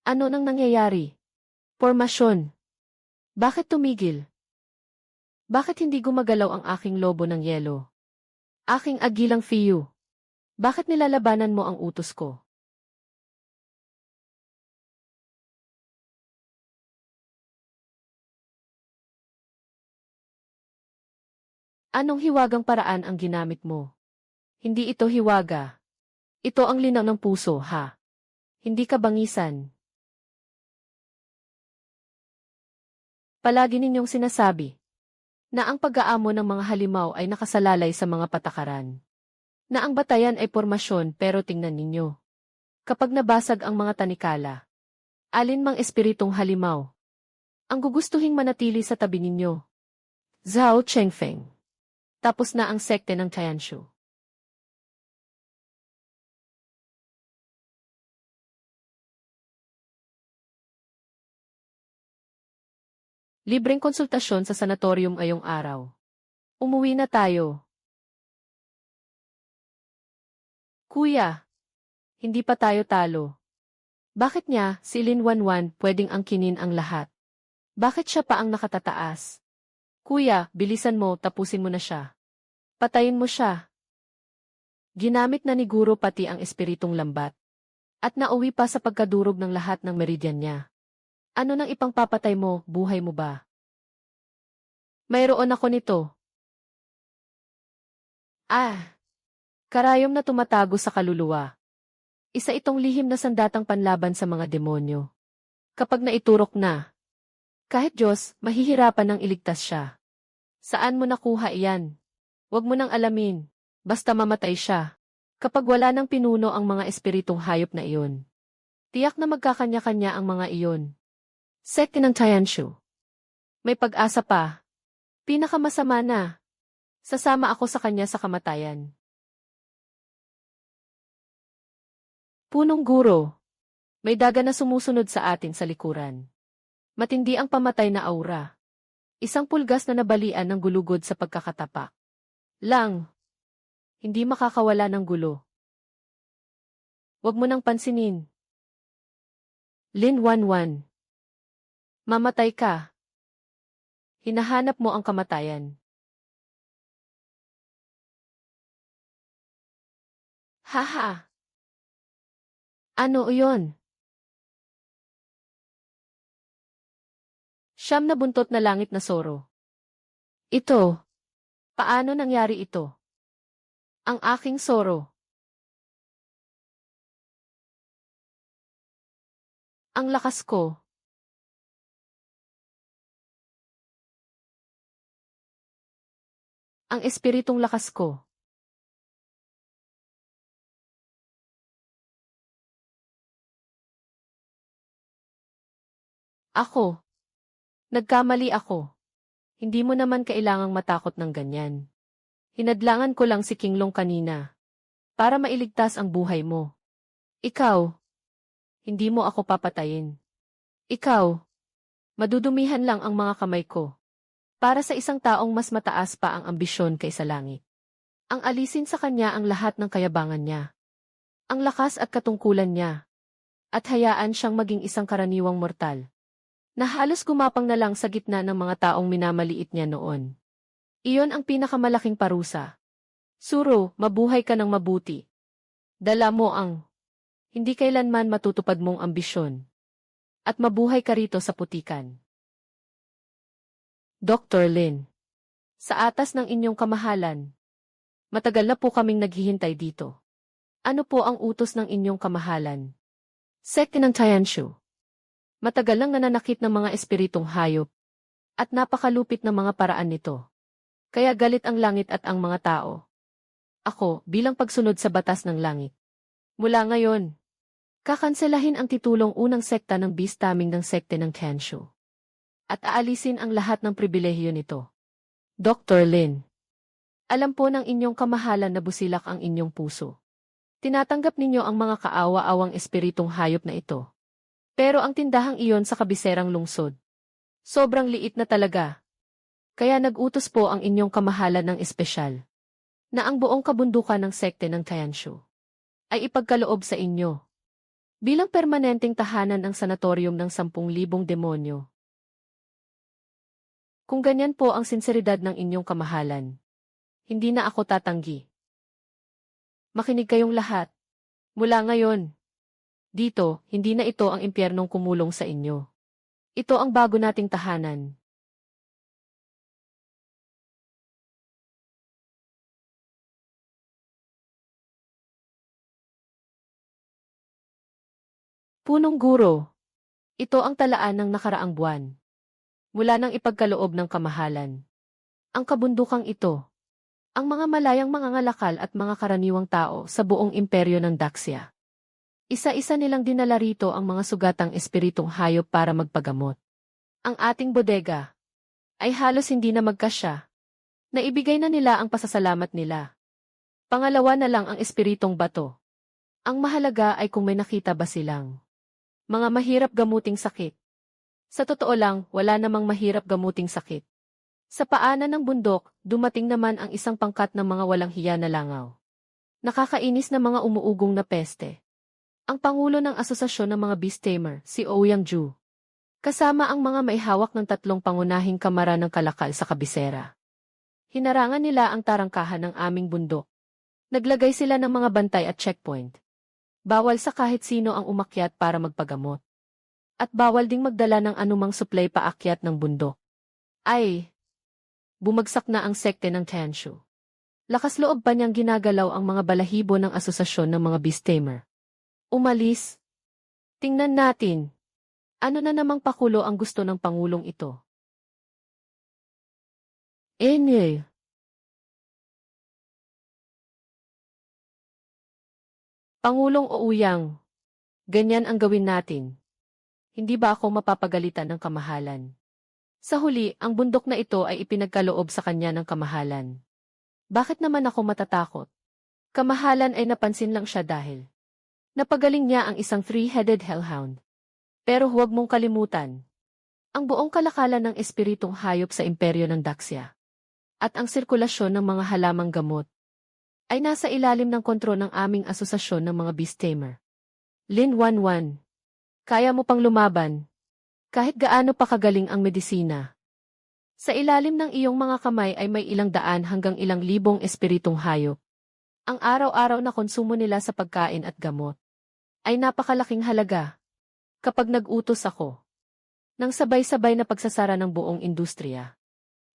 Ano nang nangyayari? Pormasyon. Bakit tumigil? Bakit hindi gumagalaw ang aking lobo ng yelo? Aking agilang Fiyu. Bakit nilalabanan mo ang utos ko? Anong hiwagang paraan ang ginamit mo? Hindi ito hiwaga. Ito ang linaw ng puso, ha? Hindi ka bangisan. Palagi ninyong sinasabi Na ang pag-aamo ng mga halimaw ay nakasalalay sa mga patakaran. Na ang batayan ay pormasyon pero tingnan ninyo. Kapag nabasag ang mga tanikala, alin mang espiritong halimaw ang gugustuhing manatili sa tabi ninyo. Zhao Chengfeng. Tapos na ang sekte ng Tianshu. Libreng konsultasyon sa sanatorium ngayong araw. Umuwi na tayo. Kuya, hindi pa tayo talo. Bakit niya, si Lin Wanwan, pwedeng angkinin ang lahat? Bakit siya pa ang nakatataas? Kuya, bilisan mo, tapusin mo na siya. Patayin mo siya. Ginamit na ni Guro pati ang espiritong lambat. At nauwi pa sa pagkadurog ng lahat ng meridian niya. Ano nang ipangpapatay mo, buhay mo ba? Mayroon ako nito. Karayom na tumatago sa kaluluwa. Isa itong lihim na sandatang panlaban sa mga demonyo. Kapag naiturok na, kahit Diyos, mahihirapan nang iligtas siya. Saan mo nakuha iyan? Huwag mo nang alamin. Basta mamatay siya. Kapag wala nang pinuno ang mga espiritong hayop na iyon. Tiyak na magkakanya-kanya ang mga iyon. Sekte ng Tianshu. May pag-asa pa. Pinakamasama na. Sasama ako sa kanya sa kamatayan. Punong Guro. May daga na sumusunod sa atin sa likuran. Matindi ang pamatay na aura. Isang pulgas na nabalian ng gulugod sa pagkakatapak. Lang. Hindi makakawala ng gulo. Huwag mo nang pansinin. Lin Wanwan. Mamatay ka. Hinahanap mo ang kamatayan. Haha. Ano iyon? Siyam na buntot na langit na soro. Ito. Paano nangyari ito? Ang aking soro. Ang lakas ko. Ang espiritong lakas ko. Ako. Nagkamali ako. Hindi mo naman kailangang matakot ng ganyan. Hinadlangan ko lang si Kinglong kanina. Para mailigtas ang buhay mo. Ikaw. Hindi mo ako papatayin. Ikaw. Madudumihan lang ang mga kamay ko. Para sa isang taong mas mataas pa ang ambisyon kaysa langit. Ang alisin sa kanya ang lahat ng kayabangan niya. Ang lakas at katungkulan niya. At hayaan siyang maging isang karaniwang mortal. Na halos gumapang na lang sa gitna ng mga taong minamaliit niya noon. Iyon ang pinakamalaking parusa. Suro, mabuhay ka ng mabuti. Dala mo ang hindi kailanman matutupad mong ambisyon. At mabuhay ka rito sa putikan. Dr. Lin. Sa atas ng inyong kamahalan. Matagal na po kaming naghihintay dito. Ano po ang utos ng inyong kamahalan? Sekte ng Tianshu. Matagal lang nananakit ng mga espiritong hayop. At napakalupit ng mga paraan nito. Kaya galit ang langit at ang mga tao. Ako, bilang pagsunod sa batas ng langit. Mula ngayon, kakanselahin ang titulong unang sekta ng Beastaming ng sekte ng Tianshu. At aalisin ang lahat ng pribilehiyo nito. Dr. Lin. Alam po ng inyong kamahalan na busilak ang inyong puso. Tinatanggap ninyo ang mga kaawa-awang espiritong hayop na ito. Pero ang tindahang iyon sa kabiserang lungsod. Sobrang liit na talaga. Kaya nag-utos po ang inyong kamahalan ng espesyal. Na ang buong kabundukan ng sekte ng Tianshu ay ipagkaloob sa inyo. Bilang permanenteng tahanan ng sanatorium ng 10,000 demonyo. Kung ganyan po ang sinseridad ng inyong kamahalan, hindi na ako tatanggi. Makinig kayong lahat. Mula ngayon, dito, hindi na ito ang impyernong kumulong sa inyo. Ito ang bago nating tahanan. Punong Guro. Ito ang talaan ng nakaraang buwan. Mula nang ipagkaloob ng kamahalan. Ang kabundukang ito. Ang mga malayang mangangalakal at mga karaniwang tao sa buong imperyo ng Daxia. Isa-isa nilang dinala rito ang mga sugatang espiritong hayop para magpagamot. Ang ating bodega ay halos hindi na magkasya. Naibigay na nila ang pasasalamat nila. Pangalawa na lang ang espiritong bato. Ang mahalaga ay kung may nakita ba silang mga mahirap gamuting sakit. Sa totoo lang, wala namang mahirap gamuting sakit. Sa paanan ng bundok, dumating naman ang isang pangkat ng mga walang hiya na langaw. Nakakainis na mga umuugong na peste. Ang pangulo ng asosasyon ng mga beast tamer, si Ouyang Ju. Kasama ang mga maihawak ng 3 pangunahing kamara ng kalakal sa kabisera. Hinarangan nila ang tarangkahan ng aming bundok. Naglagay sila ng mga bantay at checkpoint. Bawal sa kahit sino ang umakyat para magpagamot. At bawal ding magdala ng anumang supply paakyat ng bundok. Ay, bumagsak na ang sekte ng Tenshu. Lakas loob pa niyang ginagalaw ang mga balahibo ng asosasyon ng mga beast tamer. Umalis. Tingnan natin. Ano na namang pakulo ang gusto ng pangulong ito? Enye. Pangulong Ouyang. Ganyan ang gawin natin. Hindi ba ako mapapagalitan ng kamahalan? Sa huli, ang bundok na ito ay ipinagkaloob sa kanya ng kamahalan. Bakit naman ako matatakot? Kamahalan ay napansin lang siya dahil napagaling niya ang isang 3-headed hellhound. Pero huwag mong kalimutan. Ang buong kalakalan ng espiritong hayop sa imperyo ng Daxia at ang sirkulasyon ng mga halamang gamot ay nasa ilalim ng kontrol ng aming asosasyon ng mga beast tamer. Lin Wanwan, kaya mo pang lumaban. Kahit gaano pa kagaling ang medisina. Sa ilalim ng iyong mga kamay ay may ilang daan hanggang ilang libong espiritong hayop. Ang araw-araw na konsumo nila sa pagkain at gamot ay napakalaking halaga. Kapag nag-utos ako ng sabay-sabay na pagsasara ng buong industriya,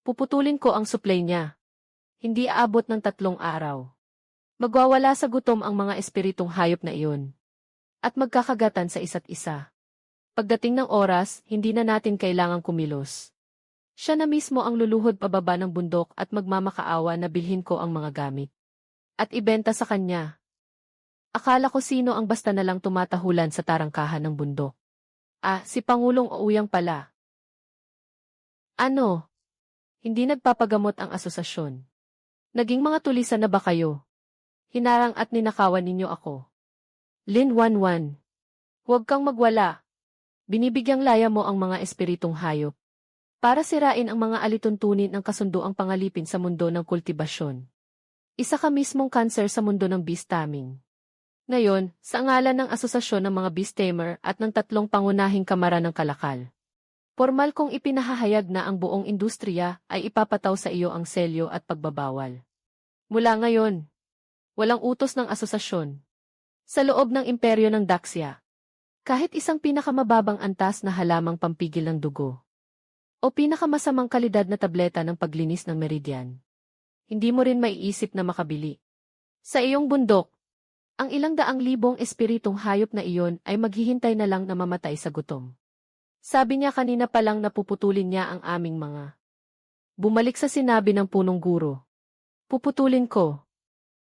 puputulin ko ang supply niya. Hindi aabot ng 3 araw. Magwawala sa gutom ang mga espiritong hayop na iyon. At magkakagatan sa isa't isa. Pagdating ng oras, hindi na natin kailangang kumilos. Siya na mismo ang luluhod pababa ng bundok at magmamakaawa na bilhin ko ang mga gamit. At ibenta sa kanya. Akala ko sino ang basta na lang tumatahulan sa tarangkahan ng bundok. Ah, si Pangulong Ouyang pala. Ano? Hindi nagpapagamot ang asosasyon. Naging mga tulisan na ba kayo? Hinarang at ninakawan ninyo ako. Lin Wanwan. Huwag kang magwala. Binibigyang laya mo ang mga espiritong hayop. Para sirain ang mga alituntunin ng kasunduang pangalipin sa mundo ng kultibasyon. Isa ka mismong cancer sa mundo ng beast taming. Ngayon, sa ngalan ng asosasyon ng mga beast tamer at ng 3 pangunahing kamara ng kalakal. Formal kong ipinahahayag na ang buong industriya ay ipapataw sa iyo ang selyo at pagbabawal. Mula ngayon, walang utos ng asosasyon. Sa loob ng imperyo ng Daxia. Kahit isang pinakamababang antas na halamang pampigil ng dugo. O pinakamasamang kalidad na tableta ng paglinis ng meridian. Hindi mo rin maiisip na makabili. Sa iyong bundok, ang ilang daang libong espiritong hayop na iyon ay maghihintay na lang na mamatay sa gutom. Sabi niya kanina pa lang napuputulin niya ang aming mga. Bumalik sa sinabi ng punong guro. Puputulin ko.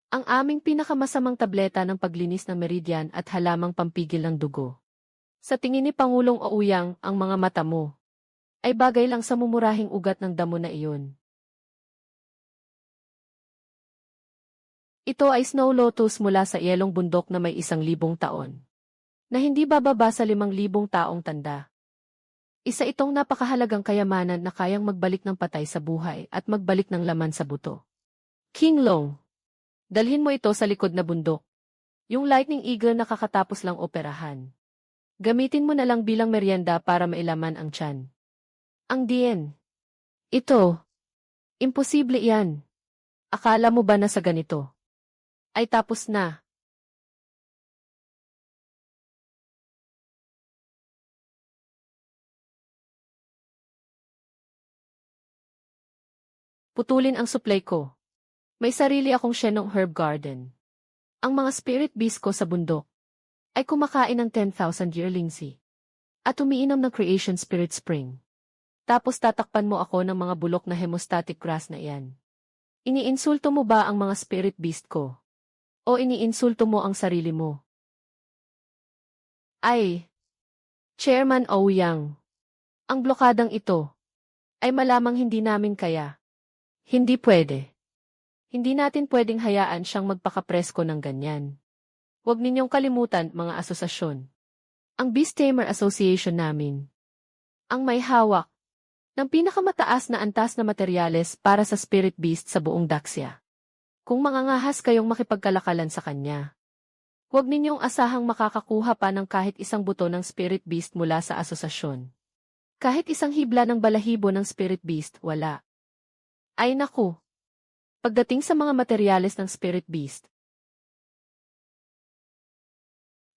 Ang aming pinakamasamang tableta ng paglinis ng meridian at halamang pampigil ng dugo. Sa tingin ni Pangulong Ouyang, ang mga mata mo ay bagay lang sa mumurahing ugat ng damo na iyon. Ito ay snow lotus mula sa yelong bundok na may 1,000 taon. Na hindi bababa sa 5,000 taong tanda. Isa itong napakahalagang kayamanan na kayang magbalik ng patay sa buhay at magbalik ng laman sa buto. King Long, dalhin mo ito sa likod na bundok. Yung Lightning Eagle na kakatapos lang operahan. Gamitin mo na lang bilang merienda para mailaman ang tiyan. Ang diyen. Ito. Imposible yan. Akala mo ba na sa ganito ay tapos na? Putulin ang supply ko. May sarili akong Shenong Herb Garden. Ang mga spirit beast ko sa bundok ay kumakain ng 10,000 yearling sea at umiinom ng Creation Spirit Spring. Tapos tatakpan mo ako ng mga bulok na hemostatic grass na iyan. Iniinsulto mo ba ang mga spirit beast ko? O iniinsulto mo ang sarili mo? Ay, Chairman Ouyang, ang blokadang ito ay malamang hindi namin kaya. Hindi pwede. Hindi natin pwedeng hayaan siyang magpakapresko ng ganyan. Huwag ninyong kalimutan, mga asosasyon. Ang Beast Tamer Association namin ang may hawak ng pinakamataas na antas na materyales para sa spirit beast sa buong Daxia. Kung mangangahas kayong makipagkalakalan sa kanya, huwag ninyong asahang makakakuha pa ng kahit isang buto ng spirit beast mula sa asosasyon. Kahit isang hibla ng balahibo ng spirit beast, wala. Ay naku! Pagdating sa mga materyales ng spirit beast,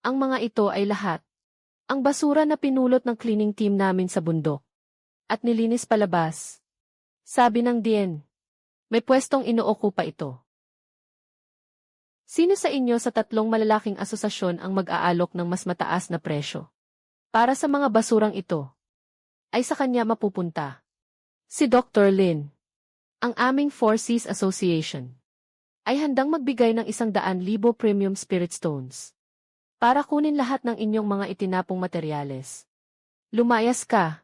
ang mga ito ay lahat ang basura na pinulot ng cleaning team namin sa bundok at nilinis palabas. Sabi ng Dien, may pwestong inuokupa ito. Sino sa inyo sa tatlong malalaking asosasyon ang mag-aalok ng mas mataas na presyo para sa mga basurang ito? Ay sa kanya mapupunta si Dr. Lin. Ang aming Four Seas Association ay handang magbigay ng 100,000 premium spirit stones para kunin lahat ng inyong mga itinapong materyales. Lumayas ka.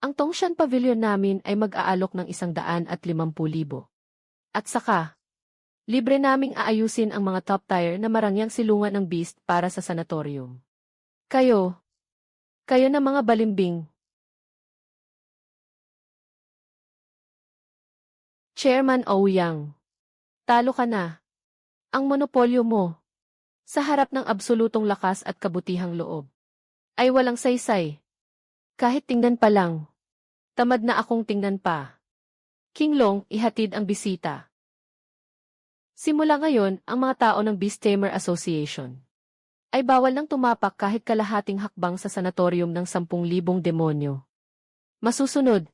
Ang Tongshan Pavilion namin ay mag-aalok ng 150,000. At saka, libre naming aayusin ang mga top tier na marangyang silungan ng beast para sa sanatorium. Kayo na mga balimbing. Chairman Ouyang, talo ka na. Ang monopolyo mo sa harap ng absolutong lakas at kabutihang loob ay walang saysay. Kahit tingnan pa lang, tamad na akong tingnan pa. King Long, ihatid ang bisita. Simula ngayon, ang mga tao ng Beast Tamer Association ay bawal nang tumapak kahit kalahating hakbang sa sanatorium ng 10,000 demonyo. Masusunod,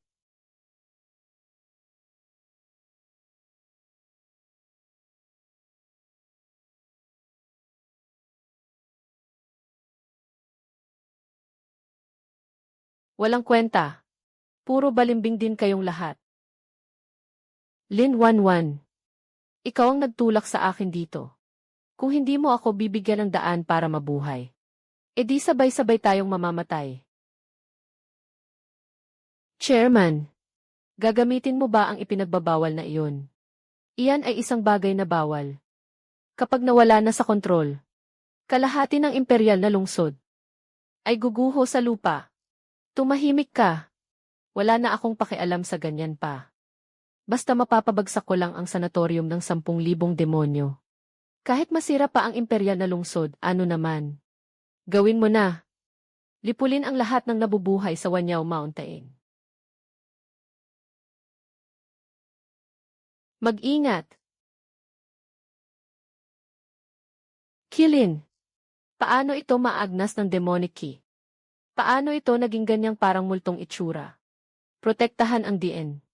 walang kwenta. Puro balimbing din kayong lahat. Lin Wanwan, ikaw ang nagtulak sa akin dito. Kung hindi mo ako bibigyan ng daan para mabuhay, edi sabay-sabay tayong mamamatay. Chairman, gagamitin mo ba ang ipinagbabawal na iyon? Iyan ay isang bagay na bawal. Kapag nawala na sa kontrol, kalahati ng imperial na lungsod ay guguho sa lupa. Tumahimik ka. Wala na akong pakialam sa ganyan pa. Basta mapapabagsak ko lang ang sanatorium ng 10,000 demonyo. Kahit masira pa ang imperial na lungsod, ano naman? Gawin mo na. Lipulin ang lahat ng nabubuhay sa Wanyao Mountain. Mag-ingat. Kilin. Paano ito maagnas ng demonic key? Paano ito naging ganyang parang multong itsura? Protektahan ang DN.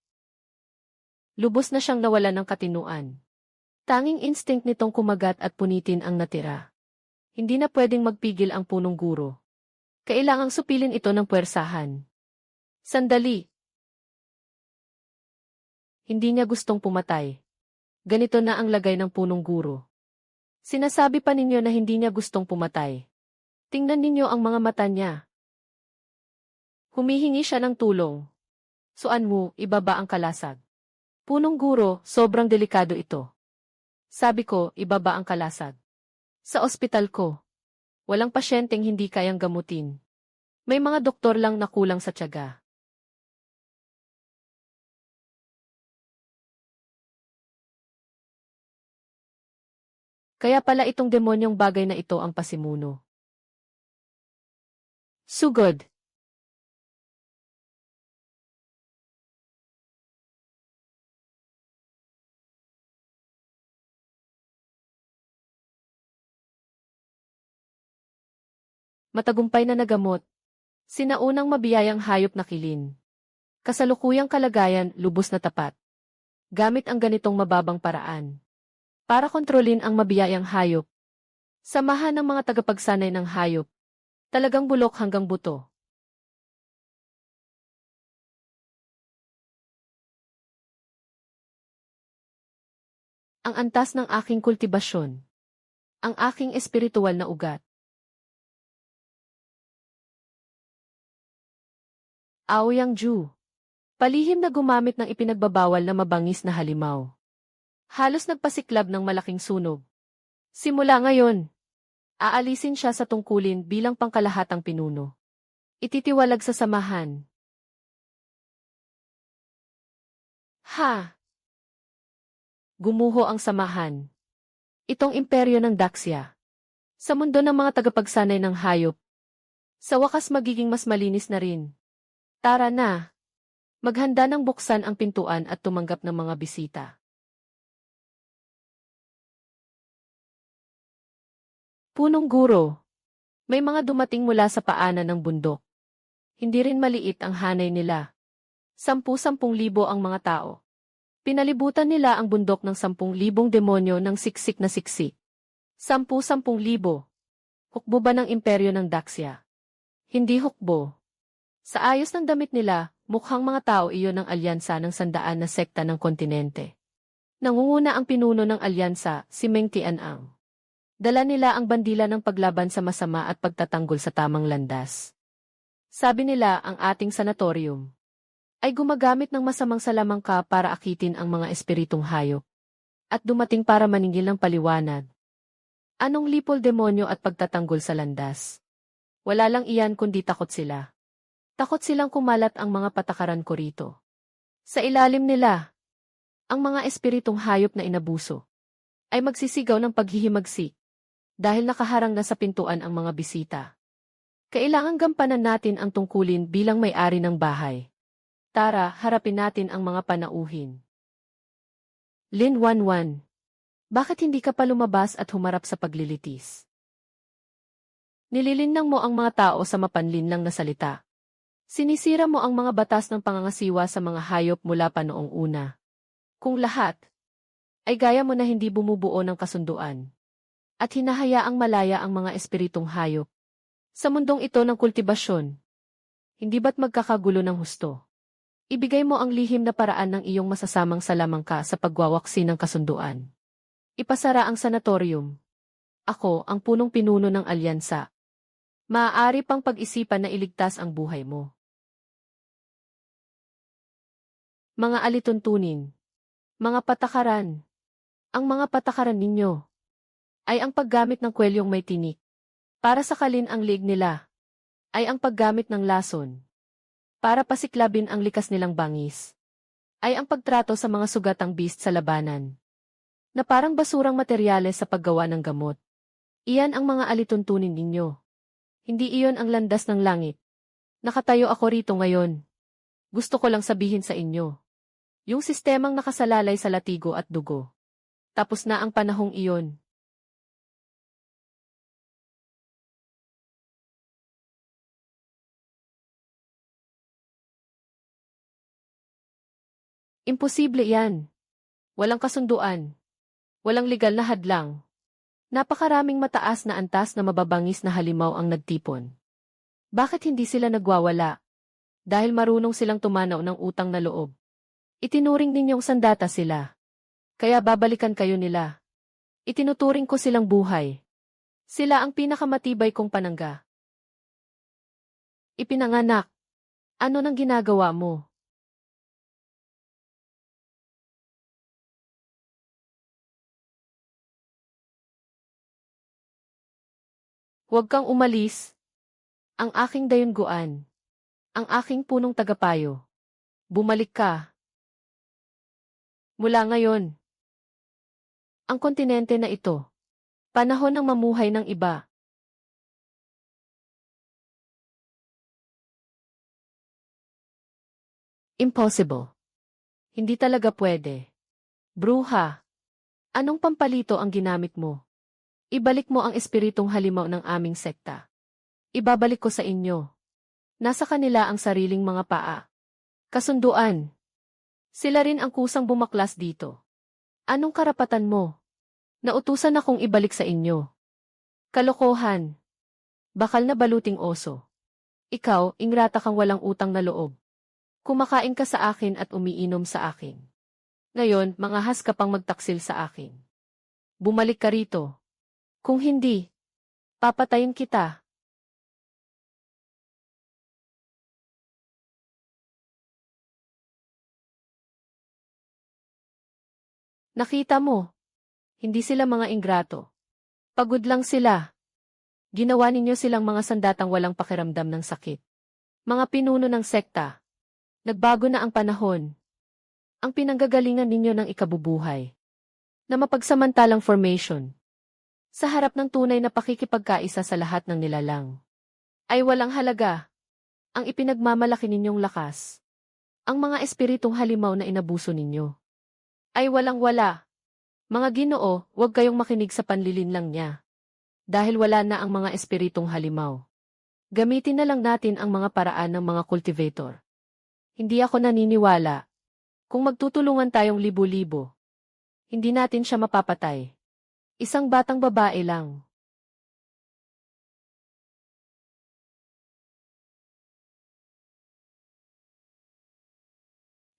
Lubos na siyang nawalan ng katinuan. Tanging instinct nitong kumagat at punitin ang natira. Hindi na pwedeng magpigil ang punong guro. Kailangang supilin ito ng puwersahan. Sandali. Hindi niya gustong pumatay. Ganito na ang lagay ng punong guro. Sinasabi pa ninyo na hindi niya gustong pumatay. Tingnan ninyo ang mga mata niya. Humihingi siya ng tulong. Suan mo, ibaba ang kalasag. Punong guro, sobrang delikado ito. Sabi ko, ibaba ang kalasag. Sa ospital ko, walang pasyenteng hindi kayang gamutin. May mga doktor lang na kulang sa tiyaga. Kaya pala itong demonyong bagay na ito ang pasimuno. Sugod. Matagumpay na nagamot. Sinaunang mabiyayang hayop na kilin. Kasalukuyang kalagayan, lubos na tapat. Gamit ang ganitong mababang paraan. Para kontrolin ang mabiyayang hayop. Samahan ng mga tagapagsanay ng hayop. Talagang bulok hanggang buto. Ang antas ng aking kultibasyon. Ang aking espiritual na ugat. Aoyang Ju. Palihim na gumamit ng ipinagbabawal na mabangis na halimaw. Halos nagpasiklab ng malaking sunog. Simula ngayon, aalisin siya sa tungkulin bilang pangkalahatang pinuno. Ititiwalag sa samahan. Ha! Gumuho ang samahan. Itong imperyo ng Daxia. Sa mundo ng mga tagapagsanay ng hayop. Sa wakas magiging mas malinis na rin. Tara na! Maghanda ng buksan ang pintuan at tumanggap ng mga bisita. Punong guro. May mga dumating mula sa paanan ng bundok. Hindi rin maliit ang hanay nila. 10,000 ang mga tao. Pinalibutan nila ang bundok ng 10,000 demonyo ng siksik na siksik. 10,000. Hukbo ba ng imperyo ng Daxia? Hindi hukbo. Sa ayos ng damit nila, mukhang mga tao iyon ng alyansa ng 100 na sekta ng kontinente. Nangunguna ang pinuno ng alyansa, si Meng Tian'ang. Dala nila ang bandila ng paglaban sa masama at pagtatanggol sa tamang landas. Sabi nila ang ating sanatorium ay gumagamit ng masamang salamangka para akitin ang mga espiritong hayop. At dumating para maningil ng paliwanag. Anong lipol demonyo at pagtatanggol sa landas? Wala lang iyan kundi takot sila. Takot silang kumalat ang mga patakaran ko rito. Sa ilalim nila, ang mga espiritong hayop na inabuso ay magsisigaw ng paghihimagsik dahil nakaharang na sa pintuan ang mga bisita. Kailangang gampanan natin ang tungkulin bilang may-ari ng bahay. Tara, harapin natin ang mga panauhin. Lin Wanwan, bakit hindi ka pa lumabas at humarap sa paglilitis? Nililinlang mo ang mga tao sa mapanlinlang na salita. Sinisira mo ang mga batas ng pangangasiwa sa mga hayop mula pa noong una. Kung lahat, ay gaya mo na hindi bumubuo ng kasunduan. At hinahayaang malaya ang mga espiritong hayop. Sa mundong ito ng kultibasyon, hindi ba't magkakagulo ng husto? Ibigay mo ang lihim na paraan ng iyong masasamang salamangka sa pagwawaksi ng kasunduan. Ipasara ang sanatorium. Ako ang punong pinuno ng alyansa. Maaari pang pag-isipan na iligtas ang buhay mo. Mga alituntunin. Mga patakaran. Ang mga patakaran ninyo ay ang paggamit ng kwelyong may tinik. Para sakalin ang liig nila ay ang paggamit ng lason. Para pasiklabin ang likas nilang bangis ay ang pagtrato sa mga sugatang beast sa labanan na parang basurang materyales sa paggawa ng gamot. Iyan ang mga alituntunin ninyo. Hindi iyon ang landas ng langit. Nakatayo ako rito ngayon. Gusto ko lang sabihin sa inyo. Yung sistemang nakasalalay sa latigo at dugo. Tapos na ang panahong iyon. Imposible yan. Walang kasunduan. Walang legal na hadlang. Napakaraming mataas na antas na mababangis na halimaw ang nagtipon. Bakit hindi sila nagwawala? Dahil marunong silang tumanaw ng utang na loob. Itinuring ninyong sandata sila. Kaya babalikan kayo nila. Itinuturing ko silang buhay. Sila ang pinakamatibay kong panangga. Ipinanganak. Ano nang ginagawa mo? Huwag kang umalis. Ang aking dayungguan. Ang aking punong tagapayo. Bumalik ka. Mula ngayon. Ang kontinente na ito. Panahon ng mamuhay ng iba. Impossible. Hindi talaga pwede. Bruha. Anong pampalito ang ginamit mo? Ibalik mo ang espiritong halimaw ng aming sekta. Ibabalik ko sa inyo. Nasa kanila ang sariling mga paa. Kasunduan. Sila rin ang kusang bumaklas dito. Anong karapatan mo? Nautusan akong ibalik sa inyo. Kalokohan. Bakal na baluting oso. Ikaw, ingrata kang walang utang na loob. Kumakain ka sa akin at umiinom sa akin. Ngayon, mangahas ka pang magtaksil sa akin. Bumalik ka rito. Kung hindi, papatayin kita. Nakita mo, hindi sila mga ingrato. Pagod lang sila. Ginawa ninyo silang mga sandatang walang pakiramdam ng sakit. Mga pinuno ng sekta. Nagbago na ang panahon. Ang pinanggagalingan ninyo ng ikabubuhay. Na mapagsamantalang formation. Sa harap ng tunay na pakikipagkaisa sa lahat ng nilalang. Ay walang halaga. Ang ipinagmamalaki ninyong lakas. Ang mga espiritong halimaw na inabuso ninyo. Ay walang-wala. Mga Ginoo, huwag kayong makinig sa panlilinlang niya. Dahil wala na ang mga espiritong halimaw. Gamitin na lang natin ang mga paraan ng mga cultivator. Hindi ako naniniwala. Kung magtutulungan tayong libo-libo, hindi natin siya mapapatay. Isang batang babae lang.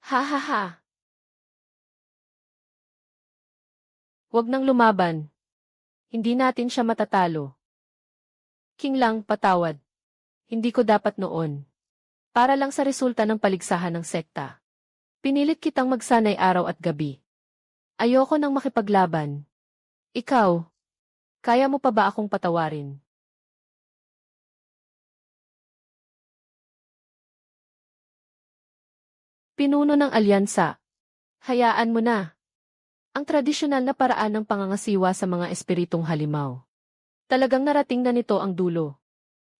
Ha ha ha. Huwag nang lumaban. Hindi natin siya matatalo. King lang, patawad. Hindi ko dapat noon. Para lang sa resulta ng paligsahan ng sekta. Pinilit kitang magsanay araw at gabi. Ayoko nang makipaglaban. Ikaw, kaya mo pa ba akong patawarin? Pinuno ng alyansa. Hayaan mo na. Ang tradisyonal na paraan ng pangangasiwa sa mga espiritong halimaw. Talagang narating na nito ang dulo.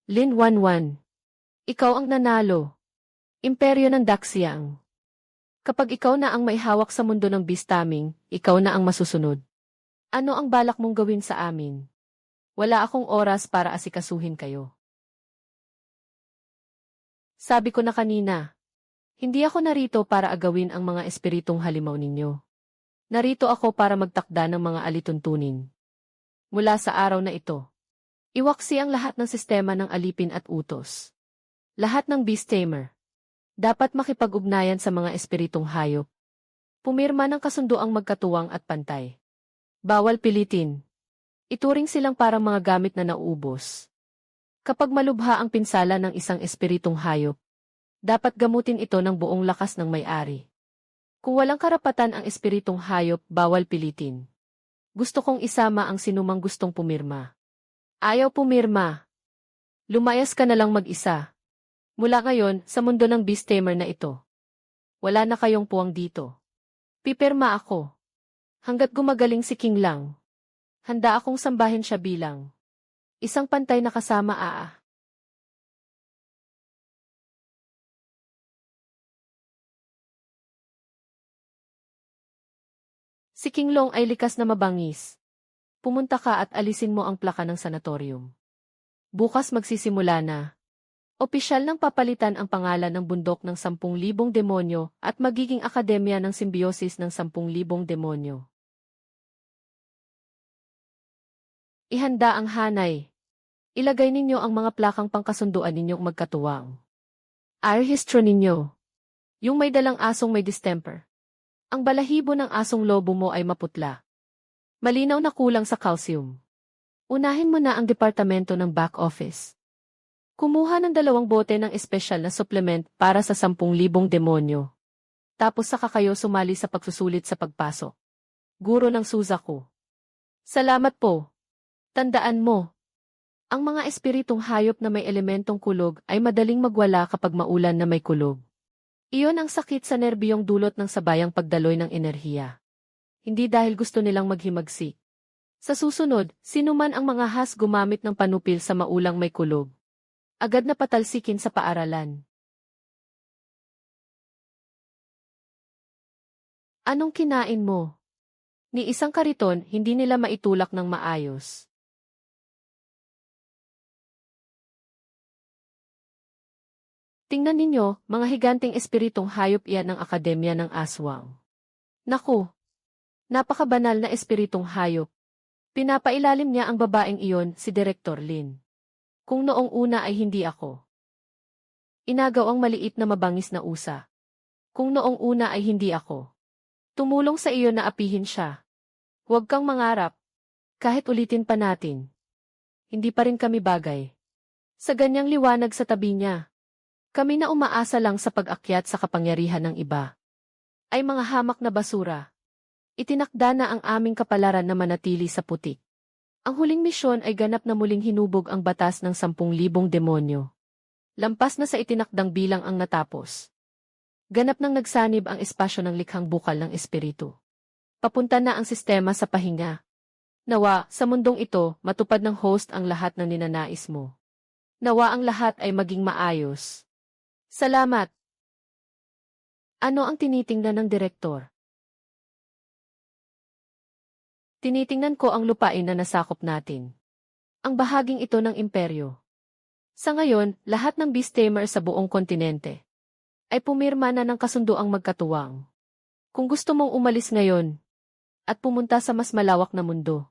Lin Wanwan. Ikaw ang nanalo. Imperyo ng Daxiang. Kapag ikaw na ang may hawak sa mundo ng Bistaming, ikaw na ang masusunod. Ano ang balak mong gawin sa amin? Wala akong oras para asikasuhin kayo. Sabi ko na kanina, hindi ako narito para agawin ang mga espiritong halimaw ninyo. Narito ako para magtakda ng mga alituntunin. Mula sa araw na ito, iwaksi ang lahat ng sistema ng alipin at utos. Lahat ng Beast-Tamer. Dapat makipag-ugnayan sa mga espiritong hayop. Pumirma ng kasunduang magkatuwang at pantay. Bawal pilitin. Ituring silang parang mga gamit na nauubos. Kapag malubha ang pinsala ng isang espiritong hayop, dapat gamutin ito ng buong lakas ng may-ari. Kung walang karapatan ang espiritong hayop, bawal pilitin. Gusto kong isama ang sinumang gustong pumirma. Ayaw pumirma. Lumayas ka na lang mag-isa. Mula ngayon, sa mundo ng Beast-Tamer na ito. Wala na kayong puwang dito. Pipirma ako. Hanggat gumagaling si King lang. Handa akong sambahin siya bilang isang pantay na kasama aa. Si King Long ay likas na mabangis. Pumunta ka at alisin mo ang plaka ng sanatorium. Bukas magsisimula na. Opisyal nang papalitan ang pangalan ng bundok ng 10,000 demonyo at magiging akademya ng simbiosis ng 10,000 demonyo. Ihanda ang hanay. Ilagay ninyo ang mga plakang pangkasunduan ninyong magkatuwang. Arehistro ninyo. Yung may dalang asong may distemper. Ang balahibo ng asong lobo mo ay maputla. Malinaw na kulang sa calcium. Unahin mo na ang departamento ng back office. Kumuha ng 2 bote ng espesyal na supplement para sa 10,000 demonyo. Tapos saka kayo sumali sa pagsusulit sa pagpasok. Guro ng Suzaku. Salamat po. Tandaan mo. Ang mga espiritong hayop na may elementong kulog ay madaling magwala kapag maulan na may kulog. Iyon ang sakit sa nerbiyong dulot ng sabayang pagdaloy ng enerhiya. Hindi dahil gusto nilang maghimagsik. Sa susunod, sino man ang mga has gumamit ng panupil sa maulang may kulog. Agad na patalsikin sa paaralan. Anong kinain mo? Ni isang kariton, hindi nila maitulak ng maayos. Tingnan ninyo, mga higanting espiritong hayop iyan ng Akademya ng Aswang. Naku! Napakabanal na espiritong hayop. Pinapailalim niya ang babaeng iyon, si Direktor Lin. Kung noong una ay hindi ako. Inagaw ang maliit na mabangis na usa. Kung noong una ay hindi ako. Tumulong sa iyo na apihin siya. Huwag kang mangarap. Kahit ulitin pa natin. Hindi pa rin kami bagay. Sa ganyang liwanag sa tabi niya. Kami na umaasa lang sa pag-akyat sa kapangyarihan ng iba. Ay mga hamak na basura. Itinakda na ang aming kapalaran na manatili sa putik. Ang huling misyon ay ganap na muling hinubog ang batas ng 10,000 demonyo. Lampas na sa itinakdang bilang ang natapos. Ganap nang nagsanib ang espasyo ng likhang bukal ng espiritu. Papunta na ang sistema sa pahinga. Nawa, sa mundong ito, matupad ng host ang lahat ng ninanais mo. Nawa ang lahat ay maging maayos. Salamat! Ano ang tinitingnan ng direktor? Tinitingnan ko ang lupain na nasakop natin. Ang bahaging ito ng imperyo. Sa ngayon, lahat ng beast-tamer sa buong kontinente ay pumirma na ng kasunduang magkatuwang. Kung gusto mong umalis ngayon at pumunta sa mas malawak na mundo,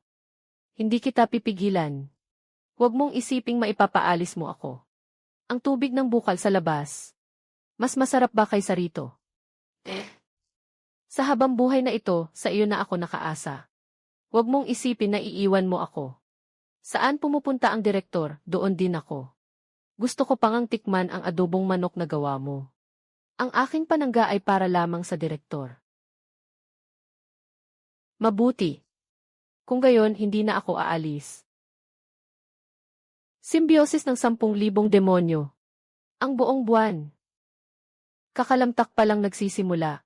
hindi kita pipigilan. Huwag mong isiping maipapaalis mo ako. Ang tubig ng bukal sa labas. Mas masarap ba kaysa rito? Sa habang buhay na ito, sa iyo na ako nakaasa. Huwag mong isipin na iiwan mo ako. Saan pumupunta ang direktor, doon din ako. Gusto ko pang tikman ang adobong manok na gawa mo. Ang aking panangga ay para lamang sa direktor. Mabuti. Kung gayon, hindi na ako aalis. Simbiosis ng 10,000 demonyo. Ang buong buwan. Kakalamtak pa lang nagsisimula.